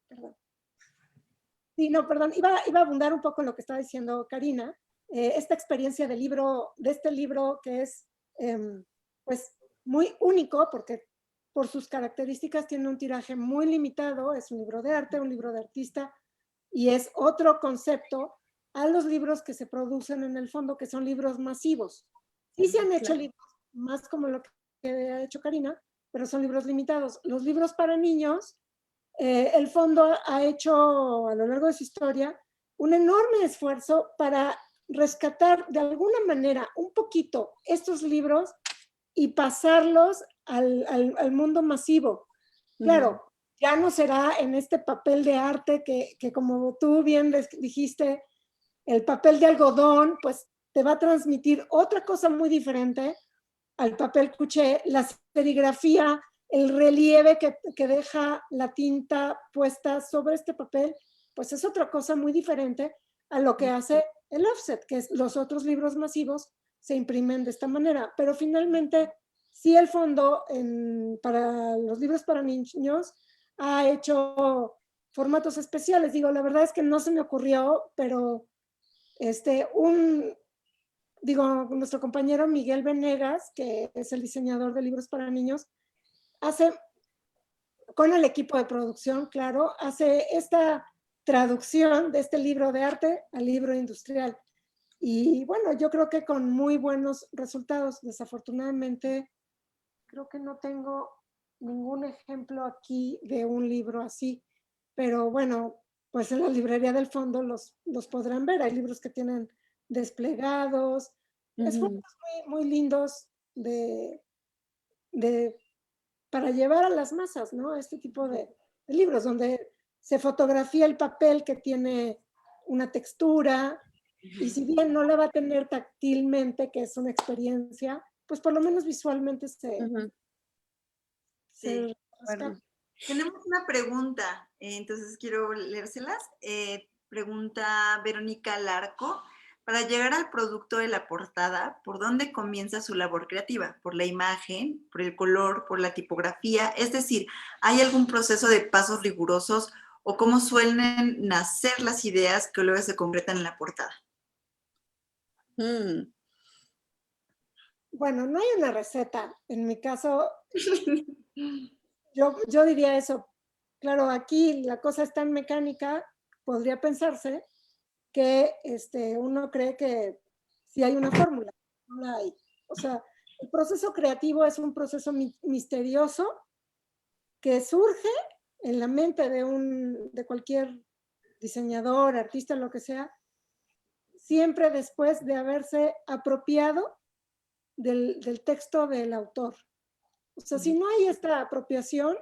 Perdón. Sí, no, perdón. Iba a abundar un poco en lo que estaba diciendo Karina. Esta experiencia de este libro que es pues muy único porque por sus características tiene un tiraje muy limitado, es un libro de arte, un libro de artista, y es otro concepto a los libros que se producen en el fondo, que son libros masivos. Sí se han hecho libros más como lo que ha hecho Karina, pero son libros limitados. Los libros para niños, el fondo ha hecho a lo largo de su historia un enorme esfuerzo para rescatar de alguna manera un poquito estos libros y pasarlos al mundo masivo. Claro, ya no será en este papel de arte que como tú bien dijiste, el papel de algodón, pues te va a transmitir otra cosa muy diferente al papel cuché, la serigrafía, el relieve que deja la tinta puesta sobre este papel, pues es otra cosa muy diferente a lo que hace el offset, que es los otros libros masivos se imprimen de esta manera. Pero finalmente, sí el fondo para los libros para niños ha hecho formatos especiales. Digo, la verdad es que no se me ocurrió, pero nuestro compañero Miguel Venegas, que es el diseñador de libros para niños, hace, con el equipo de producción, claro, hace esta traducción de este libro de arte al libro industrial. Y bueno, yo creo que con muy buenos resultados. Desafortunadamente, creo que no tengo ningún ejemplo aquí de un libro así, pero bueno, pues en la librería del fondo los podrán ver. Hay libros que tienen desplegados, esfuerzos muy lindos para llevar a las masas, ¿no? Este tipo de libros donde se fotografía el papel que tiene una textura, y si bien no la va a tener táctilmente, que es una experiencia, pues por lo menos visualmente Sí, bueno. Tenemos una pregunta, entonces quiero leérselas. Pregunta Verónica Larco. Para llegar al producto de la portada, ¿por dónde comienza su labor creativa? ¿Por la imagen, por el color, por la tipografía? Es decir, ¿hay algún proceso de pasos rigurosos o cómo suelen nacer las ideas que luego se concretan en la portada? Bueno, no hay una receta. En mi caso, yo diría eso. Claro, aquí la cosa es tan mecánica, podría pensarse que uno cree que sí hay una fórmula, no la hay. O sea, el proceso creativo es un proceso misterioso que surge en la mente de cualquier diseñador, artista, lo que sea, siempre después de haberse apropiado del texto del autor. O sea, si no hay esta apropiación,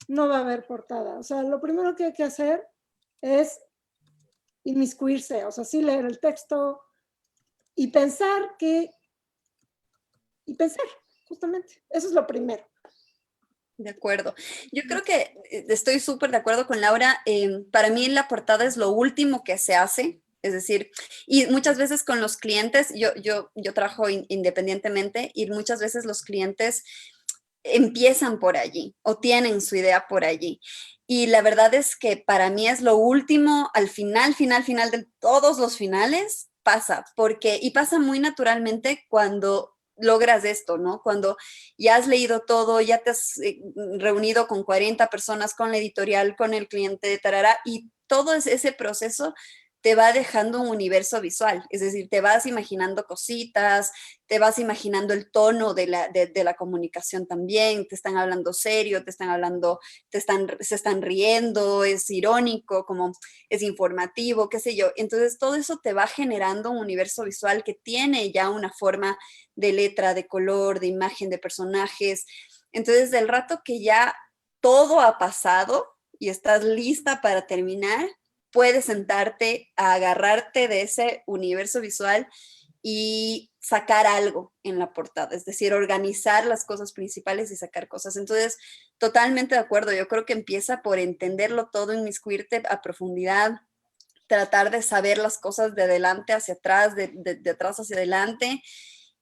no va a haber portada. O sea, lo primero que hay que hacer es inmiscuirse, o sea, sí leer el texto y pensar justamente. Eso es lo primero. De acuerdo. Yo creo que estoy súper de acuerdo con Laura. Para mí la portada es lo último que se hace. Es decir, y muchas veces con los clientes, yo trabajo independientemente y muchas veces los clientes empiezan por allí o tienen su idea por allí. Y la verdad es que para mí es lo último, al final de todos los finales, pasa, y pasa muy naturalmente cuando logras esto, ¿no? Cuando ya has leído todo, ya te has reunido con 40 personas, con la editorial, con el cliente, tarara, y todo ese proceso te va dejando un universo visual, es decir, te vas imaginando cositas, te vas imaginando el tono de la comunicación también, te están hablando serio, se están riendo, es irónico, como es informativo, qué sé yo. Entonces todo eso te va generando un universo visual que tiene ya una forma de letra, de color, de imagen, de personajes. Entonces, del rato que ya todo ha pasado y estás lista para terminar, puedes sentarte a agarrarte de ese universo visual y sacar algo en la portada, es decir, organizar las cosas principales y sacar cosas. Entonces, totalmente de acuerdo, yo creo que empieza por entenderlo todo, inmiscuirte a profundidad, tratar de saber las cosas de adelante hacia atrás, de atrás hacia adelante,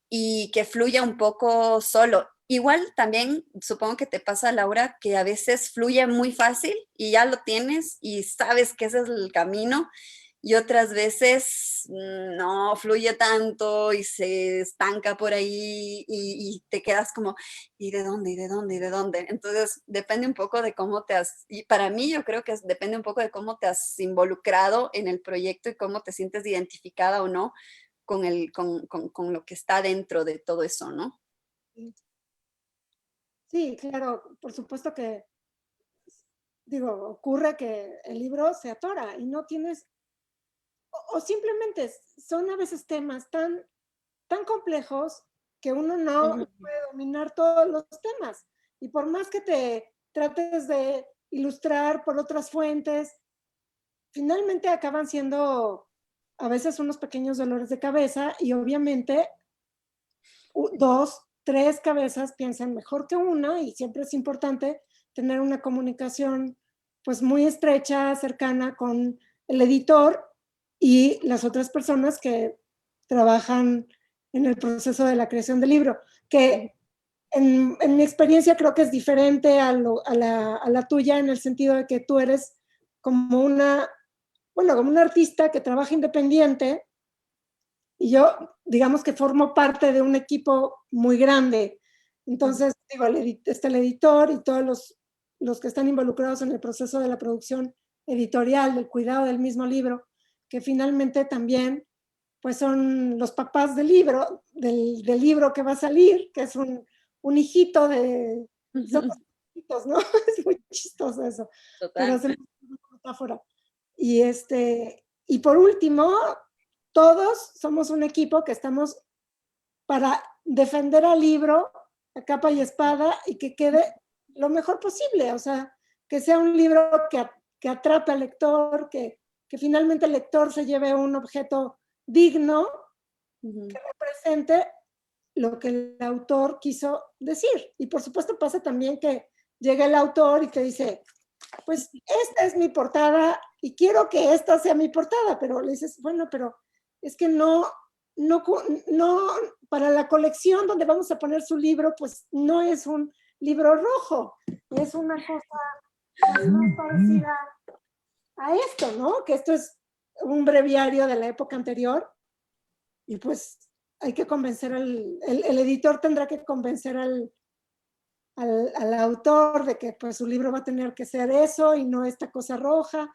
y que fluya un poco solo. Igual también supongo que te pasa, Laura, que a veces fluye muy fácil y ya lo tienes y sabes que ese es el camino, y otras veces no fluye tanto y se estanca por ahí y te quedas como, ¿y de dónde? ¿Y de dónde? ¿Y de dónde? Entonces depende un poco de cómo te has, y para mí yo creo que depende un poco de cómo te has involucrado en el proyecto y cómo te sientes identificada o no con, con lo que está dentro de todo eso, ¿no? Sí, claro, por supuesto que, digo, ocurre que el libro se atora y no tienes, o simplemente son a veces temas tan complejos que uno no puede dominar todos los temas. Y por más que te trates de ilustrar por otras fuentes, finalmente acaban siendo a veces unos pequeños dolores de cabeza y obviamente dos, tres cabezas piensan mejor que una y siempre es importante tener una comunicación pues muy estrecha, cercana con el editor y las otras personas que trabajan en el proceso de la creación del libro, que en mi experiencia creo que es diferente a la tuya en el sentido de que tú eres como como un artista que trabaja independiente y yo, digamos que formo parte de un equipo muy grande. Entonces, digo, está el editor y todos los que están involucrados en el proceso de la producción editorial, del cuidado del mismo libro, que finalmente también pues son los papás del libro, del libro que va a salir, que es un hijito de... Son los hijitos, ¿no? Es muy chistoso eso. Pero Total. es una metáfora. Y por último, todos somos un equipo que estamos para defender al libro a capa y espada y que quede lo mejor posible, o sea, que sea un libro que atrape al lector, que finalmente el lector se lleve un objeto digno que represente lo que el autor quiso decir. Y por supuesto pasa también que llega el autor y te dice, pues esta es mi portada y quiero que esta sea mi portada, pero le dices, bueno, pero es que no, para la colección donde vamos a poner su libro, pues no es un libro rojo, es una cosa pues, más parecida a esto, ¿no? Que esto es un breviario de la época anterior y pues hay que convencer el editor tendrá que convencer al autor de que pues su libro va a tener que ser eso y no esta cosa roja.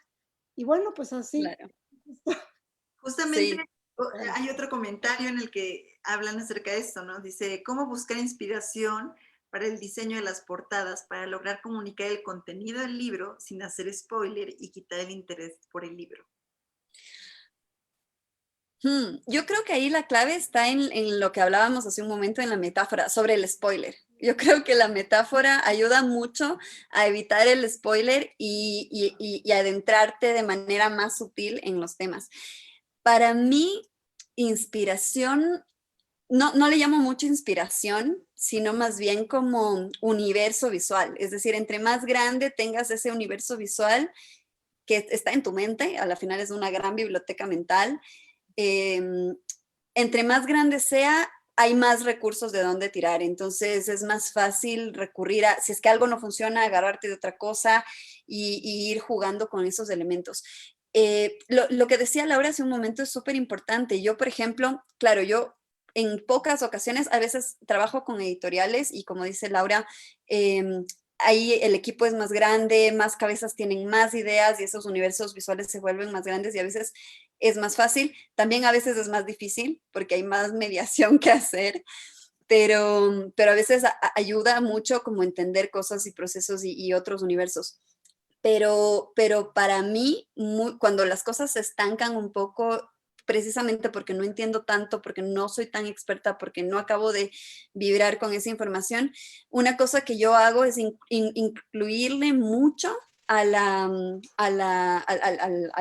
Y bueno, pues así. Claro. Justamente Sí. hay otro comentario en el que hablan acerca de esto, ¿no? Dice, ¿cómo buscar inspiración para el diseño de las portadas para lograr comunicar el contenido del libro sin hacer spoiler y quitar el interés por el libro? Yo creo que ahí la clave está en lo que hablábamos hace un momento en la metáfora sobre el spoiler. Yo creo que la metáfora ayuda mucho a evitar el spoiler y adentrarte de manera más sutil en los temas. Para mí, inspiración, no le llamo mucho inspiración, sino más bien como universo visual. Es decir, entre más grande tengas ese universo visual que está en tu mente, a la final es una gran biblioteca mental, entre más grande sea, hay más recursos de dónde tirar. Entonces es más fácil recurrir a, si es que algo no funciona, agarrarte de otra cosa y ir jugando con esos elementos. Lo que decía Laura hace un momento es súper importante. Yo, por ejemplo, claro, yo en pocas ocasiones, a veces trabajo con editoriales y como dice Laura, ahí el equipo es más grande, más cabezas tienen más ideas y esos universos visuales se vuelven más grandes y a veces es más fácil. También a veces es más difícil porque hay más mediación que hacer, pero a veces ayuda mucho como entender cosas y procesos y otros universos. Pero para mí, cuando las cosas se estancan un poco, precisamente porque no entiendo tanto, porque no soy tan experta, porque no acabo de vibrar con esa información, una cosa que yo hago es incluirle mucho al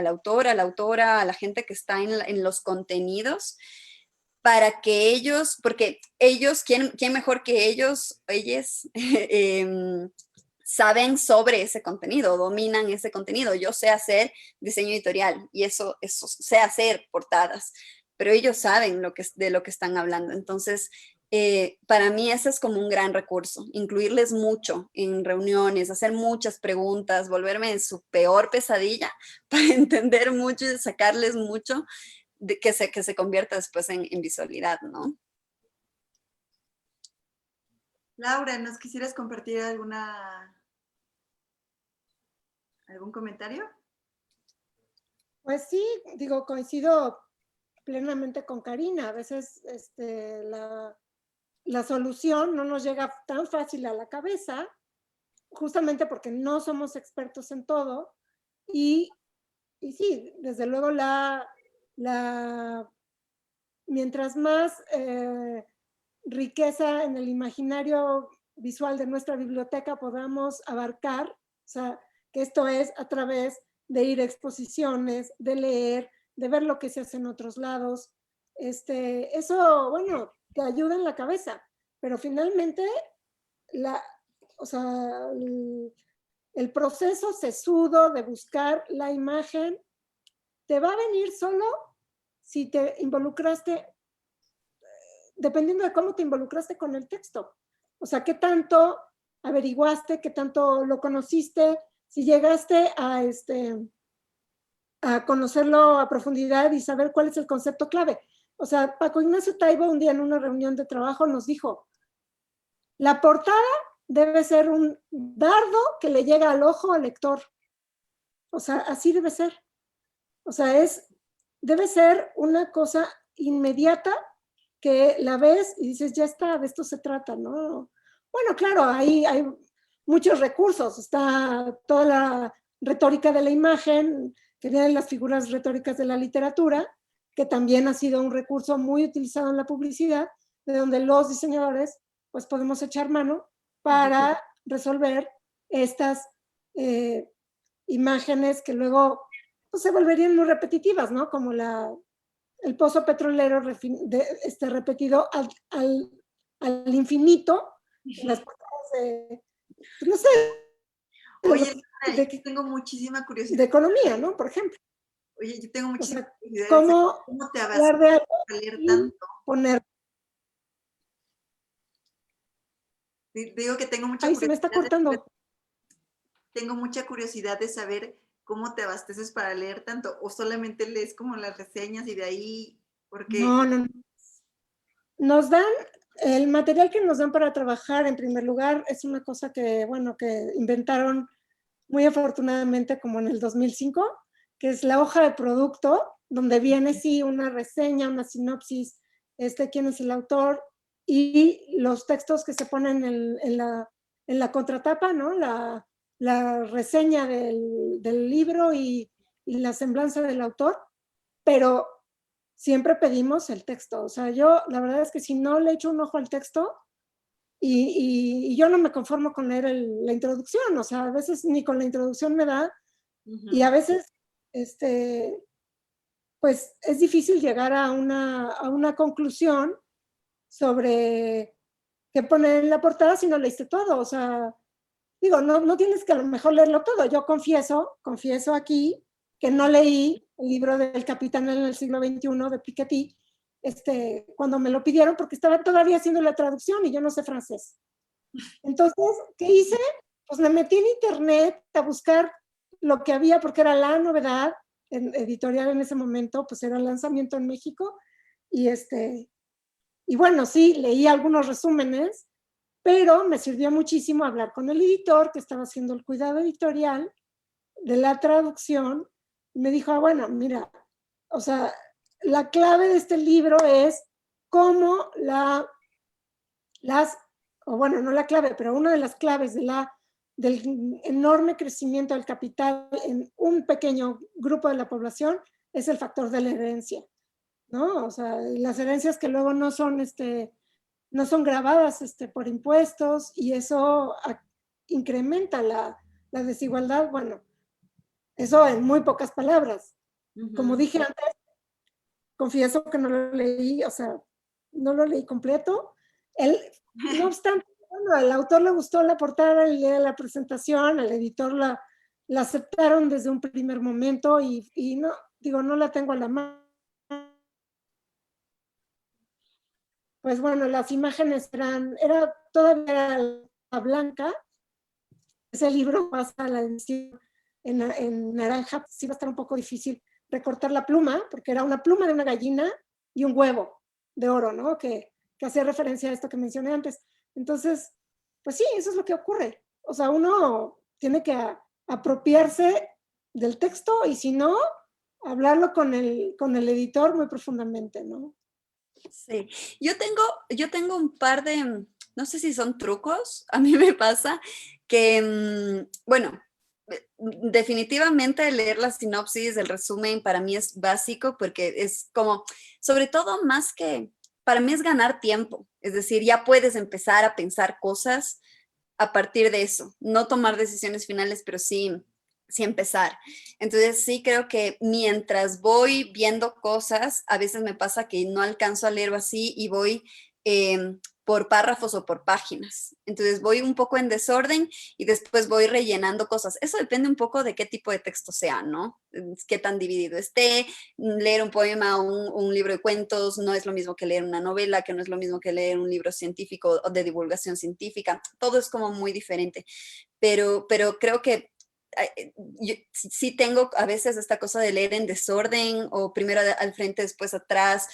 autor, a la autora, a la gente que está en los contenidos, para que ellos, porque ellos, ¿quién mejor que ellos, saben sobre ese contenido, dominan ese contenido? Yo sé hacer diseño editorial y eso sé hacer portadas, pero ellos saben de lo que están hablando. Entonces, para mí ese es como un gran recurso, incluirles mucho en reuniones, hacer muchas preguntas, volverme en su peor pesadilla para entender mucho y sacarles mucho que se convierta después en visualidad, ¿no? Laura, ¿nos quisieras compartir algún comentario? Pues sí, digo, coincido plenamente con Karina. A veces la solución no nos llega tan fácil a la cabeza, justamente porque no somos expertos en todo. Y sí, desde luego mientras más riqueza en el imaginario visual de nuestra biblioteca podamos abarcar, o sea, que esto es a través de ir a exposiciones, de leer, de ver lo que se hace en otros lados, eso, bueno, te ayuda en la cabeza, pero finalmente o sea, el proceso sesudo de buscar la imagen te va a venir solo si te involucraste, dependiendo de cómo te involucraste con el texto. O sea, qué tanto averiguaste, qué tanto lo conociste, si llegaste a conocerlo a profundidad y saber cuál es el concepto clave. O sea, Paco Ignacio Taibo un día en una reunión de trabajo nos dijo, la portada debe ser un dardo que le llega al ojo al lector. O sea, así debe ser. O sea, debe ser una cosa inmediata que la ves y dices, ya está, de esto se trata, ¿no? Bueno, claro, ahí hay muchos recursos. Está toda la retórica de la imagen, que vienen las figuras retóricas de la literatura, que también ha sido un recurso muy utilizado en la publicidad, de donde los diseñadores pues podemos echar mano para resolver estas imágenes que luego pues, se volverían muy repetitivas, ¿no? Como el pozo petrolero repetido al infinito, las portadas no sé, Oye, yo tengo muchísima curiosidad. De economía, ¿no? Por ejemplo. Oye, yo tengo muchísima curiosidad. ¿Cómo te vas a leer tanto? Poner. Digo que tengo mucha curiosidad. Ay, se me está cortando. Tengo mucha curiosidad de saber cómo te abasteces para leer tanto, o solamente lees como las reseñas y de ahí, porque... No. Nos dan, el material que nos dan para trabajar, en primer lugar, es una cosa que, bueno, que inventaron muy afortunadamente como en el 2005, que es la hoja de producto, donde viene, sí, una reseña, una sinopsis, quién es el autor, y los textos que se ponen en la contratapa, ¿no? La reseña del libro y la semblanza del autor, pero siempre pedimos el texto. O sea, yo la verdad es que si no le echo un ojo al texto, y yo no me conformo con leer la introducción, o sea, a veces ni con la introducción me da, y a veces, pues es difícil llegar a una conclusión sobre qué poner en la portada si no leíste todo. O sea, digo, no tienes que a lo mejor leerlo todo. Yo confieso aquí que no leí el libro del Capitán en el siglo XXI de Piketty, cuando me lo pidieron porque estaba todavía haciendo la traducción y yo no sé francés. Entonces, ¿qué hice? Pues me metí en internet a buscar lo que había porque era la novedad editorial en ese momento, pues era el lanzamiento en México y bueno, sí, leí algunos resúmenes, pero me sirvió muchísimo hablar con el editor que estaba haciendo el cuidado editorial de la traducción. Me dijo, bueno, mira, o sea, la clave de este libro es cómo o bueno, no la clave, pero una de las claves del enorme crecimiento del capital en un pequeño grupo de la población es el factor de la herencia. ¿no? O sea, las herencias que luego no son grabadas por impuestos y eso incrementa la desigualdad. Bueno, eso en muy pocas palabras. Como dije antes, confieso que no lo leí, o sea, no lo leí completo. Él, no obstante, bueno, al autor le gustó la portada, el día de la presentación, al editor la aceptaron desde un primer momento y no, digo, no la tengo a la mano. Pues bueno, las imágenes todavía la blanca. Ese libro pasa a la edición en naranja, sí va a estar un poco difícil recortar la pluma, porque era una pluma de una gallina y un huevo de oro, ¿no? Que hacía referencia a esto que mencioné antes. Entonces, pues sí, eso es lo que ocurre. O sea, uno tiene que apropiarse del texto y si no, hablarlo con el editor muy profundamente, ¿no? Sí, yo tengo un par de, no sé si son trucos, a mí me pasa que, bueno, definitivamente leer la sinopsis, el resumen para mí es básico porque es como, sobre todo más que, para mí es ganar tiempo, es decir, ya puedes empezar a pensar cosas a partir de eso, no tomar decisiones finales, pero sí empezar. Entonces sí creo que mientras voy viendo cosas, a veces me pasa que no alcanzo a leerlo así y voy por párrafos o por páginas. Entonces voy un poco en desorden y después voy rellenando cosas. Eso depende un poco de qué tipo de texto sea, ¿no? Qué tan dividido esté. Leer un poema o un libro de cuentos no es lo mismo que leer una novela, que no es lo mismo que leer un libro científico o de divulgación científica. Todo es como muy diferente. Pero creo que yo sí tengo a veces esta cosa de leer en desorden o primero al frente, después atrás,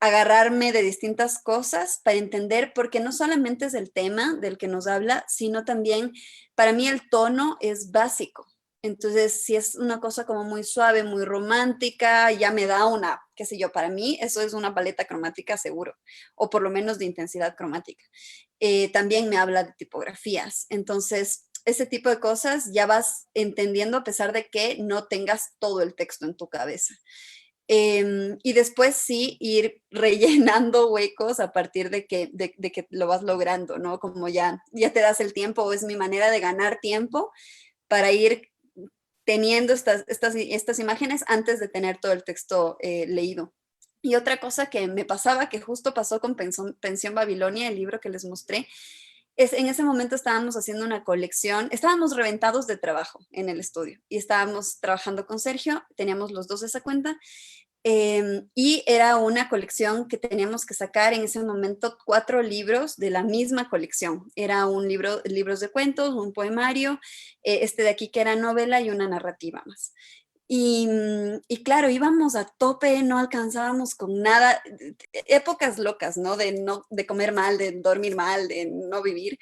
agarrarme de distintas cosas para entender, porque no solamente es el tema del que nos habla, sino también para mí el tono es básico. Entonces, si es una cosa como muy suave, muy romántica, ya me da una, qué sé yo, para mí eso es una paleta cromática seguro, o por lo menos de intensidad cromática. También me habla de tipografías. Entonces, ese tipo de cosas ya vas entendiendo a pesar de que no tengas todo el texto en tu cabeza. Y después sí ir rellenando huecos a partir de que lo vas logrando, ¿no? Como ya te das el tiempo, o es mi manera de ganar tiempo para ir teniendo estas imágenes antes de tener todo el texto leído. Y otra cosa que me pasaba, que justo pasó con Pensión Babilonia, el libro que les mostré, en ese momento estábamos haciendo una colección, estábamos reventados de trabajo en el estudio y estábamos trabajando con Sergio, teníamos los dos esa cuenta y era una colección que teníamos que sacar en ese momento 4 libros de la misma colección. Era un libro, libros de cuentos, un poemario, este de aquí que era novela y una narrativa más. Y claro, íbamos a tope, no alcanzábamos con nada, épocas locas, ¿no? De comer mal, de dormir mal, de no vivir.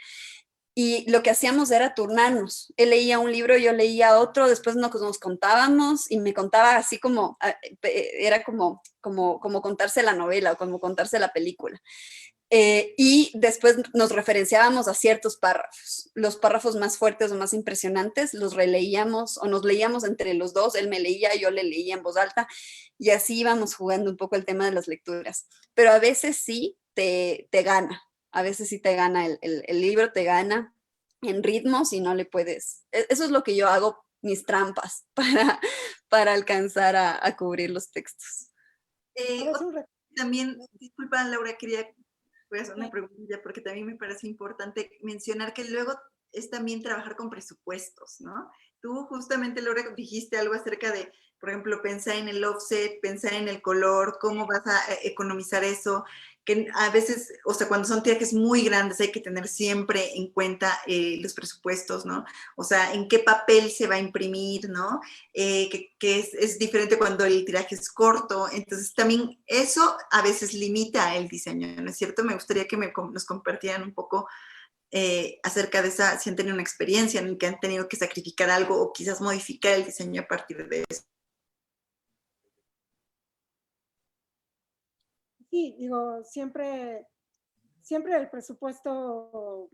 Y lo que hacíamos era turnarnos. Él leía un libro, yo leía otro, después nos contábamos y me contaba así como, era como contarse la novela o como contarse la película. Y después nos referenciábamos a ciertos párrafos. Los párrafos más fuertes o más impresionantes los releíamos o nos leíamos entre los dos. Él me leía, yo le leía en voz alta y así íbamos jugando un poco el tema de las lecturas. Pero a veces sí te gana, a veces sí te gana el libro, te gana en ritmos y no le puedes. Eso es lo que yo hago, mis trampas para alcanzar a cubrir los textos. También, disculpa Laura, quería voy a hacer una pregunta porque también me parece importante mencionar que luego es también trabajar con presupuestos, ¿no? Tú justamente, Laura, dijiste algo acerca de, por ejemplo, pensar en el offset, pensar en el color, cómo vas a economizar eso, que a veces, o sea, cuando son tirajes muy grandes hay que tener siempre en cuenta los presupuestos, ¿no? O sea, en qué papel se va a imprimir, ¿no? Que es diferente cuando el tiraje es corto, entonces también eso a veces limita el diseño, ¿no es cierto? Me gustaría que nos compartieran un poco acerca de esa, si han tenido una experiencia en que han tenido que sacrificar algo o quizás modificar el diseño a partir de eso. Sí, digo, siempre el presupuesto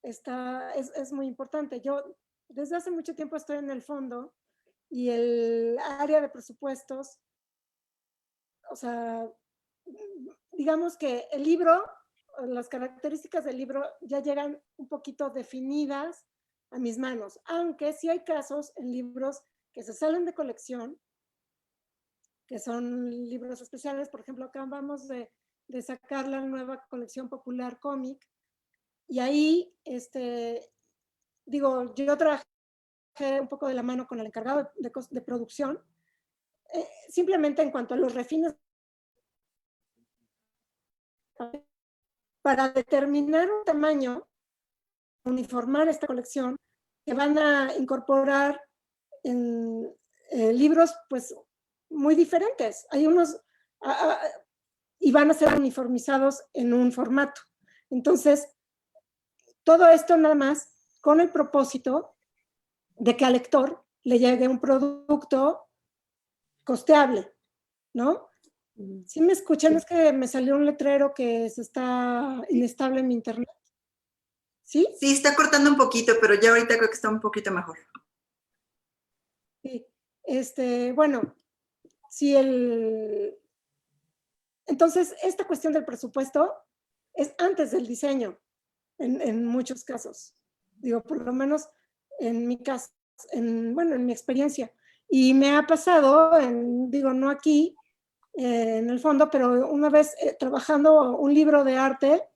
es muy importante. Yo desde hace mucho tiempo estoy en el fondo y el área de presupuestos, o sea, digamos que el libro, las características del libro ya llegan un poquito definidas a mis manos, aunque sí hay casos en libros que se salen de colección, que son libros especiales. Por ejemplo, acabamos de sacar la nueva colección popular cómic, y ahí, digo, yo trabajé un poco de la mano con el encargado de producción, simplemente en cuanto a los refines para determinar un tamaño, uniformar esta colección, que van a incorporar en libros pues muy diferentes. Hay unos, y van a ser uniformizados en un formato. Entonces, todo esto nada más con el propósito de que al lector le llegue un producto costeable, ¿no? ¿Sí me escuchan? Sí. Es que me salió un letrero que se está inestable en mi internet. ¿Sí? Sí, está cortando un poquito, pero ya ahorita creo que está un poquito mejor. Sí. Bueno, si entonces, esta cuestión del presupuesto es antes del diseño, en muchos casos. Digo, por lo menos en mi caso, bueno, en mi experiencia. Y me ha pasado, digo, no aquí, en el fondo, pero una vez trabajando un libro de arte,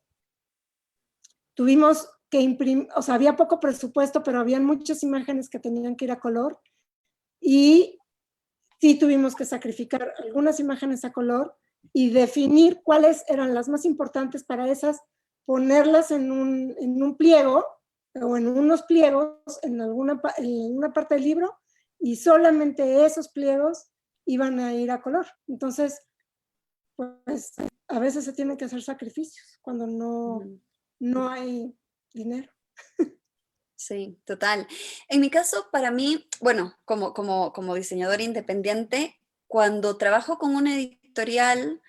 tuvimos que imprimir, o sea, había poco presupuesto, pero habían muchas imágenes que tenían que ir a color, y sí tuvimos que sacrificar algunas imágenes a color y definir cuáles eran las más importantes para esas, ponerlas en un pliego o en unos pliegos en una parte del libro, y solamente esos pliegos iban a ir a color. Entonces, pues a veces se tienen que hacer sacrificios cuando no hay dinero. Sí, total. En mi caso, para mí, bueno, como diseñadora independiente, cuando trabajo con una editorial,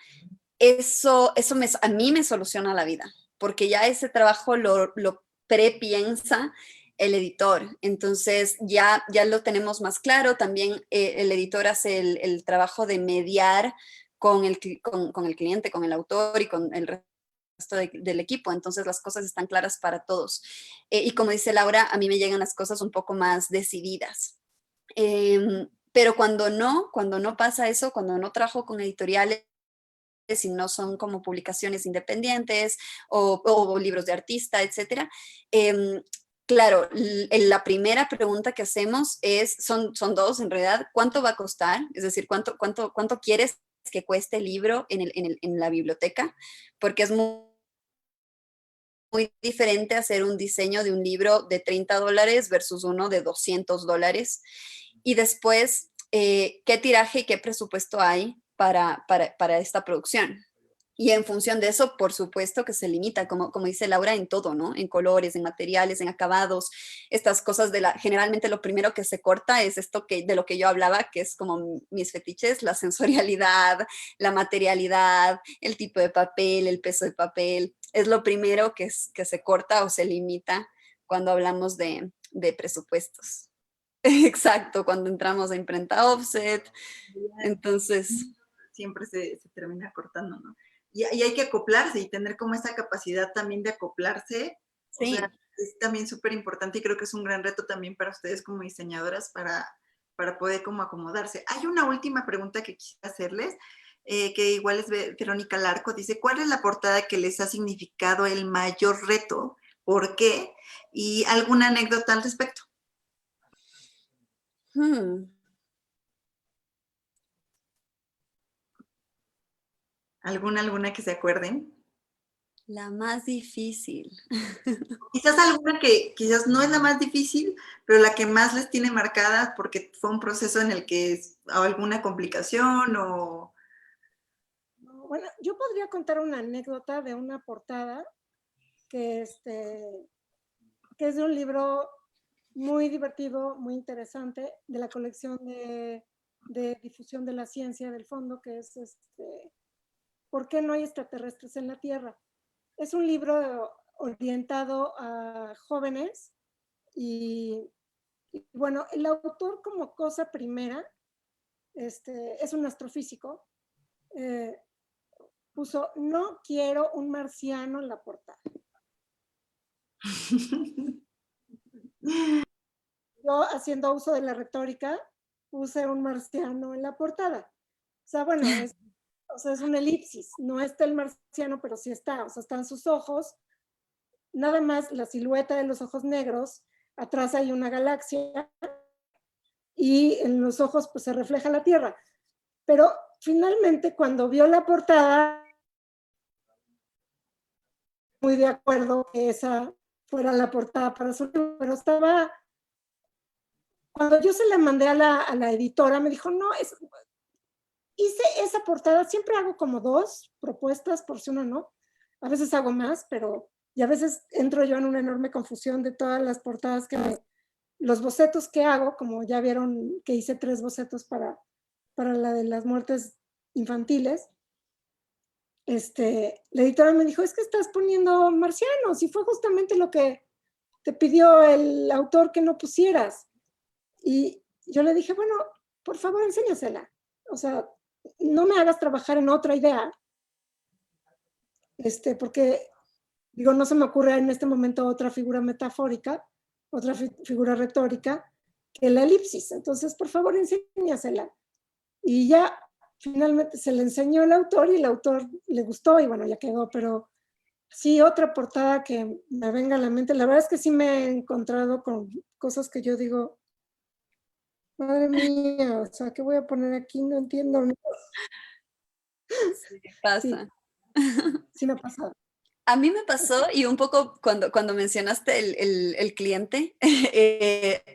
eso a mí me soluciona la vida, porque ya ese trabajo lo prepiensa el editor. Entonces ya lo tenemos más claro. También el editor hace el trabajo de mediar con el cliente, con el autor y con el resto del equipo. Entonces las cosas están claras para todos. Y como dice Laura, a mí me llegan las cosas un poco más decididas. Pero cuando no pasa eso, cuando no trabajo con editoriales, si no son como publicaciones independientes o libros de artista, etcétera. Claro, la primera pregunta que hacemos son dos en realidad. ¿Cuánto va a costar? Es decir, ¿cuánto quieres que cueste el libro en la biblioteca? Porque es muy diferente hacer un diseño de un libro de $30 versus uno de $200. Y después, ¿qué tiraje y qué presupuesto hay para esta producción? Y en función de eso, por supuesto que se limita, como dice Laura, en todo, ¿no? En colores, en materiales, en acabados, estas cosas generalmente lo primero que se corta es esto de lo que yo hablaba, que es como mis fetiches, la sensorialidad, la materialidad, el tipo de papel, el peso de papel, es lo primero que se corta o se limita cuando hablamos de presupuestos. Exacto, cuando entramos a imprenta offset, entonces... Siempre se termina cortando, ¿no? Y hay que acoplarse y tener como esa capacidad también de acoplarse. O Sí. sea, es también súper importante y creo que es un gran reto también para ustedes como diseñadoras para poder como acomodarse. Hay una última pregunta que quisiera hacerles, que igual es Verónica Larco, dice, ¿cuál es la portada que les ha significado el mayor reto? ¿Por qué? ¿Y alguna anécdota al respecto? ¿Alguna que se acuerden? La más difícil. Quizás alguna que quizás no es la más difícil, pero la que más les tiene marcadas porque fue un proceso en el que alguna complicación o... Bueno, yo podría contar una anécdota de una portada que, que es de un libro muy divertido, muy interesante, de la colección de difusión de la ciencia del fondo, que es ¿Por qué no hay extraterrestres en la Tierra? Es un libro orientado a jóvenes y bueno, el autor como cosa primera es un astrofísico, puso, no quiero un marciano en la portada. Yo, haciendo uso de la retórica, puse un marciano en la portada. O sea, bueno, es una elipsis. No está el marciano, pero sí está. O sea, están sus ojos, nada más la silueta de los ojos negros. Atrás hay una galaxia y en los ojos pues se refleja la Tierra. Pero finalmente cuando vio la portada, muy de acuerdo que esa fuera la portada para su libro, pero estaba, cuando yo se la mandé a la editora, me dijo, no, hice esa portada, siempre hago como 2 propuestas, por si una no, a veces hago más, pero, y a veces entro yo en una enorme confusión de todas las portadas los bocetos que hago, como ya vieron que hice 3 bocetos para la de las muertes infantiles, la editora me dijo, es que estás poniendo marcianos, y fue justamente lo que te pidió el autor que no pusieras. Y yo le dije, bueno, por favor, enséñasela. O sea, no me hagas trabajar en otra idea, porque, digo, no se me ocurre en este momento otra figura metafórica, otra figura retórica, que la elipsis. Entonces, por favor, enséñasela. Y ya finalmente se le enseñó al autor y el autor le gustó y bueno, ya quedó, pero sí, otra portada que me venga a la mente, la verdad es que sí me he encontrado con cosas que yo digo, madre mía, o sea, ¿qué voy a poner aquí? No entiendo. Sí, pasa. Sí me ha pasado. A mí me pasó, y un poco cuando mencionaste el cliente,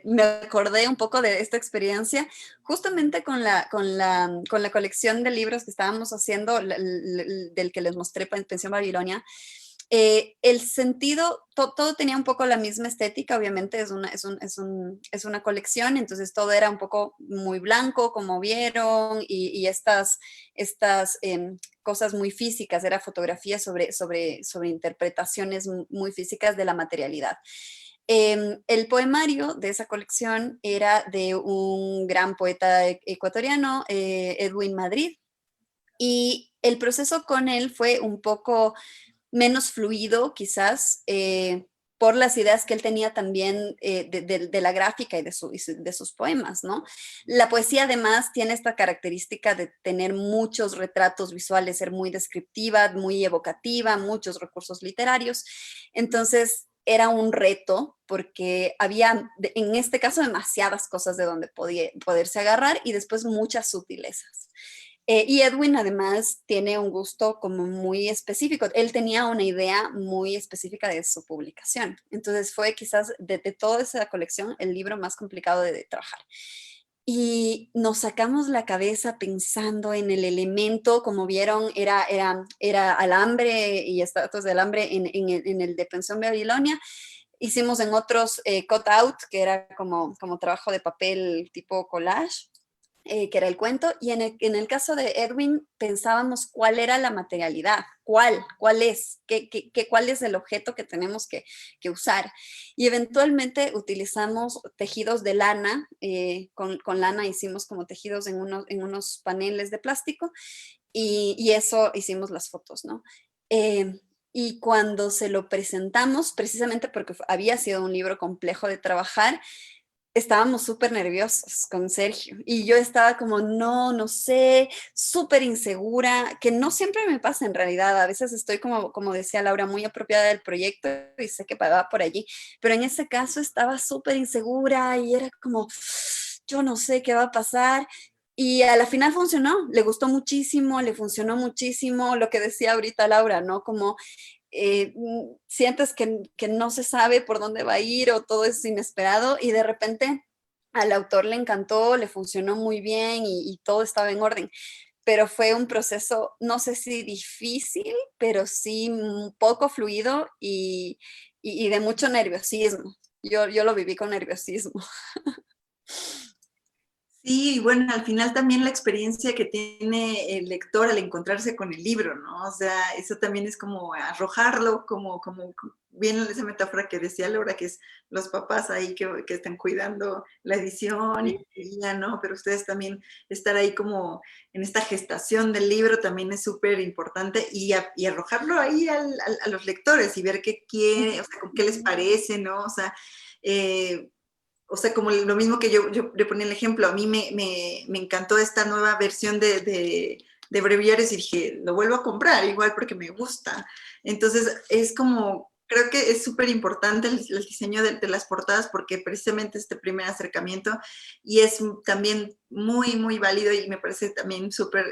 me acordé un poco de esta experiencia, justamente con la colección de libros que estábamos haciendo, del que les mostré, Pensión Babilonia. El sentido, todo tenía un poco la misma estética, obviamente es una colección, entonces todo era un poco muy blanco, como vieron, y estas cosas muy físicas, era fotografía sobre interpretaciones muy físicas de la materialidad. El poemario de esa colección era de un gran poeta ecuatoriano, Edwin Madrid, y el proceso con él fue un poco menos fluido, quizás, por las ideas que él tenía también de la gráfica y de sus poemas, ¿no? La poesía además tiene esta característica de tener muchos retratos visuales, ser muy descriptiva, muy evocativa, muchos recursos literarios. Entonces, era un reto porque había, en este caso, demasiadas cosas de donde poderse agarrar y después muchas sutilezas. Y Edwin además tiene un gusto como muy específico. Él tenía una idea muy específica de su publicación. Entonces fue quizás de toda esa colección el libro más complicado de trabajar. Y nos sacamos la cabeza pensando en el elemento, como vieron, era alambre y estratos de alambre en el de Pensión Babilonia. Hicimos en otros cut-out, que era como trabajo de papel tipo collage. Que era el cuento, y en el caso de Edwin pensábamos cuál era la materialidad, cuál es, cuál es el objeto que tenemos que usar. Y eventualmente utilizamos tejidos de lana, con lana hicimos como tejidos en unos paneles de plástico, y eso hicimos las fotos, ¿no? Y cuando se lo presentamos, precisamente porque había sido un libro complejo de trabajar, estábamos súper nerviosos con Sergio y yo estaba como, no sé, súper insegura, que no siempre me pasa en realidad, a veces estoy como decía Laura, muy apropiada del proyecto y sé que va por allí, pero en ese caso estaba súper insegura y era como, yo no sé qué va a pasar. Y a la final funcionó, le gustó muchísimo, le funcionó muchísimo lo que decía ahorita Laura, ¿no? Como sientes que no se sabe por dónde va a ir o todo es inesperado y de repente al autor le encantó, le funcionó muy bien y todo estaba en orden. Pero fue un proceso, no sé si difícil, pero sí un poco fluido y de mucho nerviosismo. Yo lo viví con nerviosismo. Sí, y bueno, al final también la experiencia que tiene el lector al encontrarse con el libro, ¿no? O sea, eso también es como arrojarlo, como bien esa metáfora que decía Laura, que es los papás ahí que están cuidando la edición y ya, ¿no? Pero ustedes también estar ahí como en esta gestación del libro también es súper importante y arrojarlo ahí a los lectores y ver qué quiere, o sea, con qué les parece, ¿no? O sea, como lo mismo que yo le ponía el ejemplo, a mí me encantó esta nueva versión de breviarios y dije, lo vuelvo a comprar igual porque me gusta. Entonces, es como, creo que es súper importante el diseño de las portadas porque precisamente este primer acercamiento y es también muy, muy válido y me parece también súper,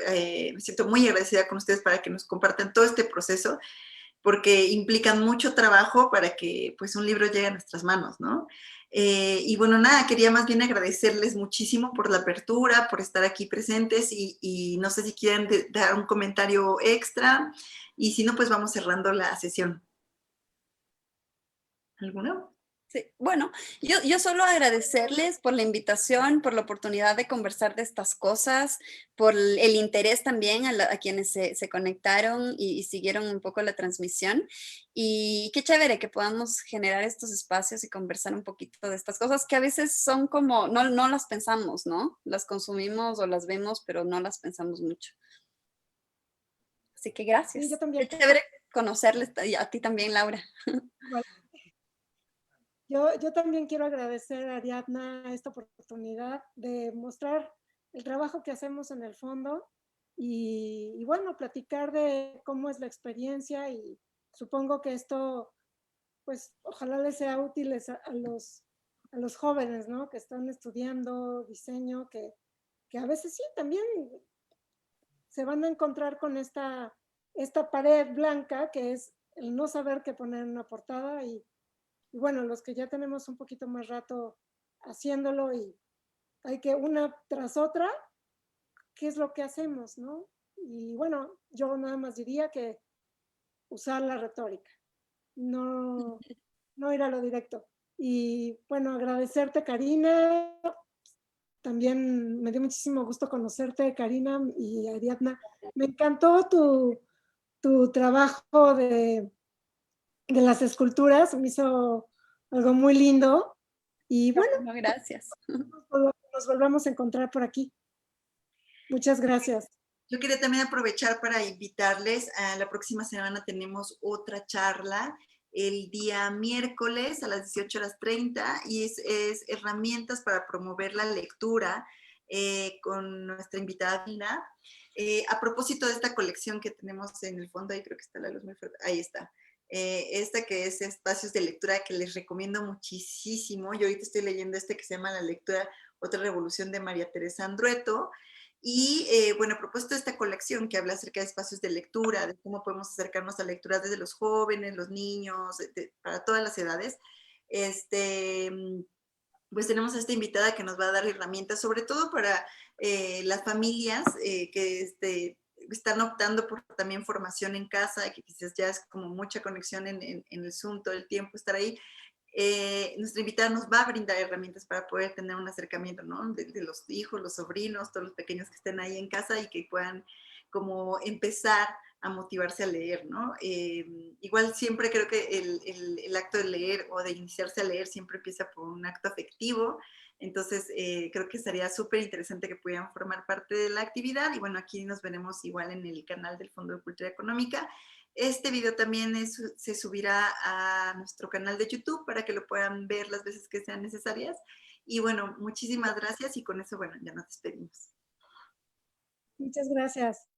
me siento muy agradecida con ustedes para que nos compartan todo este proceso porque implican mucho trabajo para que pues un libro llegue a nuestras manos, ¿no? Y bueno, nada, quería más bien agradecerles muchísimo por la apertura, por estar aquí presentes y no sé si quieren dar un comentario extra y si no, pues vamos cerrando la sesión. ¿Alguno? Sí, bueno, yo solo agradecerles por la invitación, por la oportunidad de conversar de estas cosas, por el interés también a quienes se conectaron y siguieron un poco la transmisión. Y qué chévere que podamos generar estos espacios y conversar un poquito de estas cosas que a veces son como, no las pensamos, ¿no? Las consumimos o las vemos, pero no las pensamos mucho. Así que Sí, gracias. yo Qué también. chévere conocerles y a ti también, Laura. Igual. Yo también quiero agradecer a Ariadna esta oportunidad de mostrar el trabajo que hacemos en el fondo y bueno, platicar de cómo es la experiencia y supongo que esto, pues ojalá les sea útil a los jóvenes, ¿no? Que están estudiando diseño, que a veces sí, también se van a encontrar con esta pared blanca que es el no saber qué poner en una portada y bueno, los que ya tenemos un poquito más rato haciéndolo y hay que una tras otra, ¿qué es lo que hacemos, no? Y bueno, yo nada más diría que usar la retórica, no, no ir a lo directo. Y bueno, agradecerte, Karina. También me dio muchísimo gusto conocerte, Karina y Ariadna. Me encantó tu trabajo de las esculturas, me hizo algo muy lindo. Y bueno, No, gracias. nos volvamos a encontrar por aquí. Muchas gracias. Yo quería también aprovechar para invitarles, a la próxima semana tenemos otra charla el día miércoles a las 18:30 y es herramientas para promover la lectura con nuestra invitada Dina. A propósito de esta colección que tenemos en el fondo, ahí creo que está la luz muy fuerte, ahí está. Esta que es espacios de lectura que les recomiendo muchísimo. Yo ahorita estoy leyendo este que se llama La lectura, otra revolución de María Teresa Andrueto. Y bueno, a propósito de esta colección que habla acerca de espacios de lectura, de cómo podemos acercarnos a lecturas desde los jóvenes, los niños, para todas las edades, pues tenemos a esta invitada que nos va a dar herramientas, sobre todo para las familias que están optando por también formación en casa, que quizás ya es como mucha conexión en el Zoom todo el tiempo, estar ahí. Nuestra invitada nos va a brindar herramientas para poder tener un acercamiento, ¿no? De los hijos, los sobrinos, todos los pequeños que estén ahí en casa y que puedan como empezar a motivarse a leer, ¿no? Igual siempre creo que el acto de leer o de iniciarse a leer siempre empieza por un acto afectivo, entonces creo que sería súper interesante que pudieran formar parte de la actividad y bueno, aquí nos veremos igual en el canal del Fondo de Cultura Económica. Este video también se subirá a nuestro canal de YouTube para que lo puedan ver las veces que sean necesarias. Y bueno, muchísimas gracias y con eso, bueno, ya nos despedimos. Muchas gracias.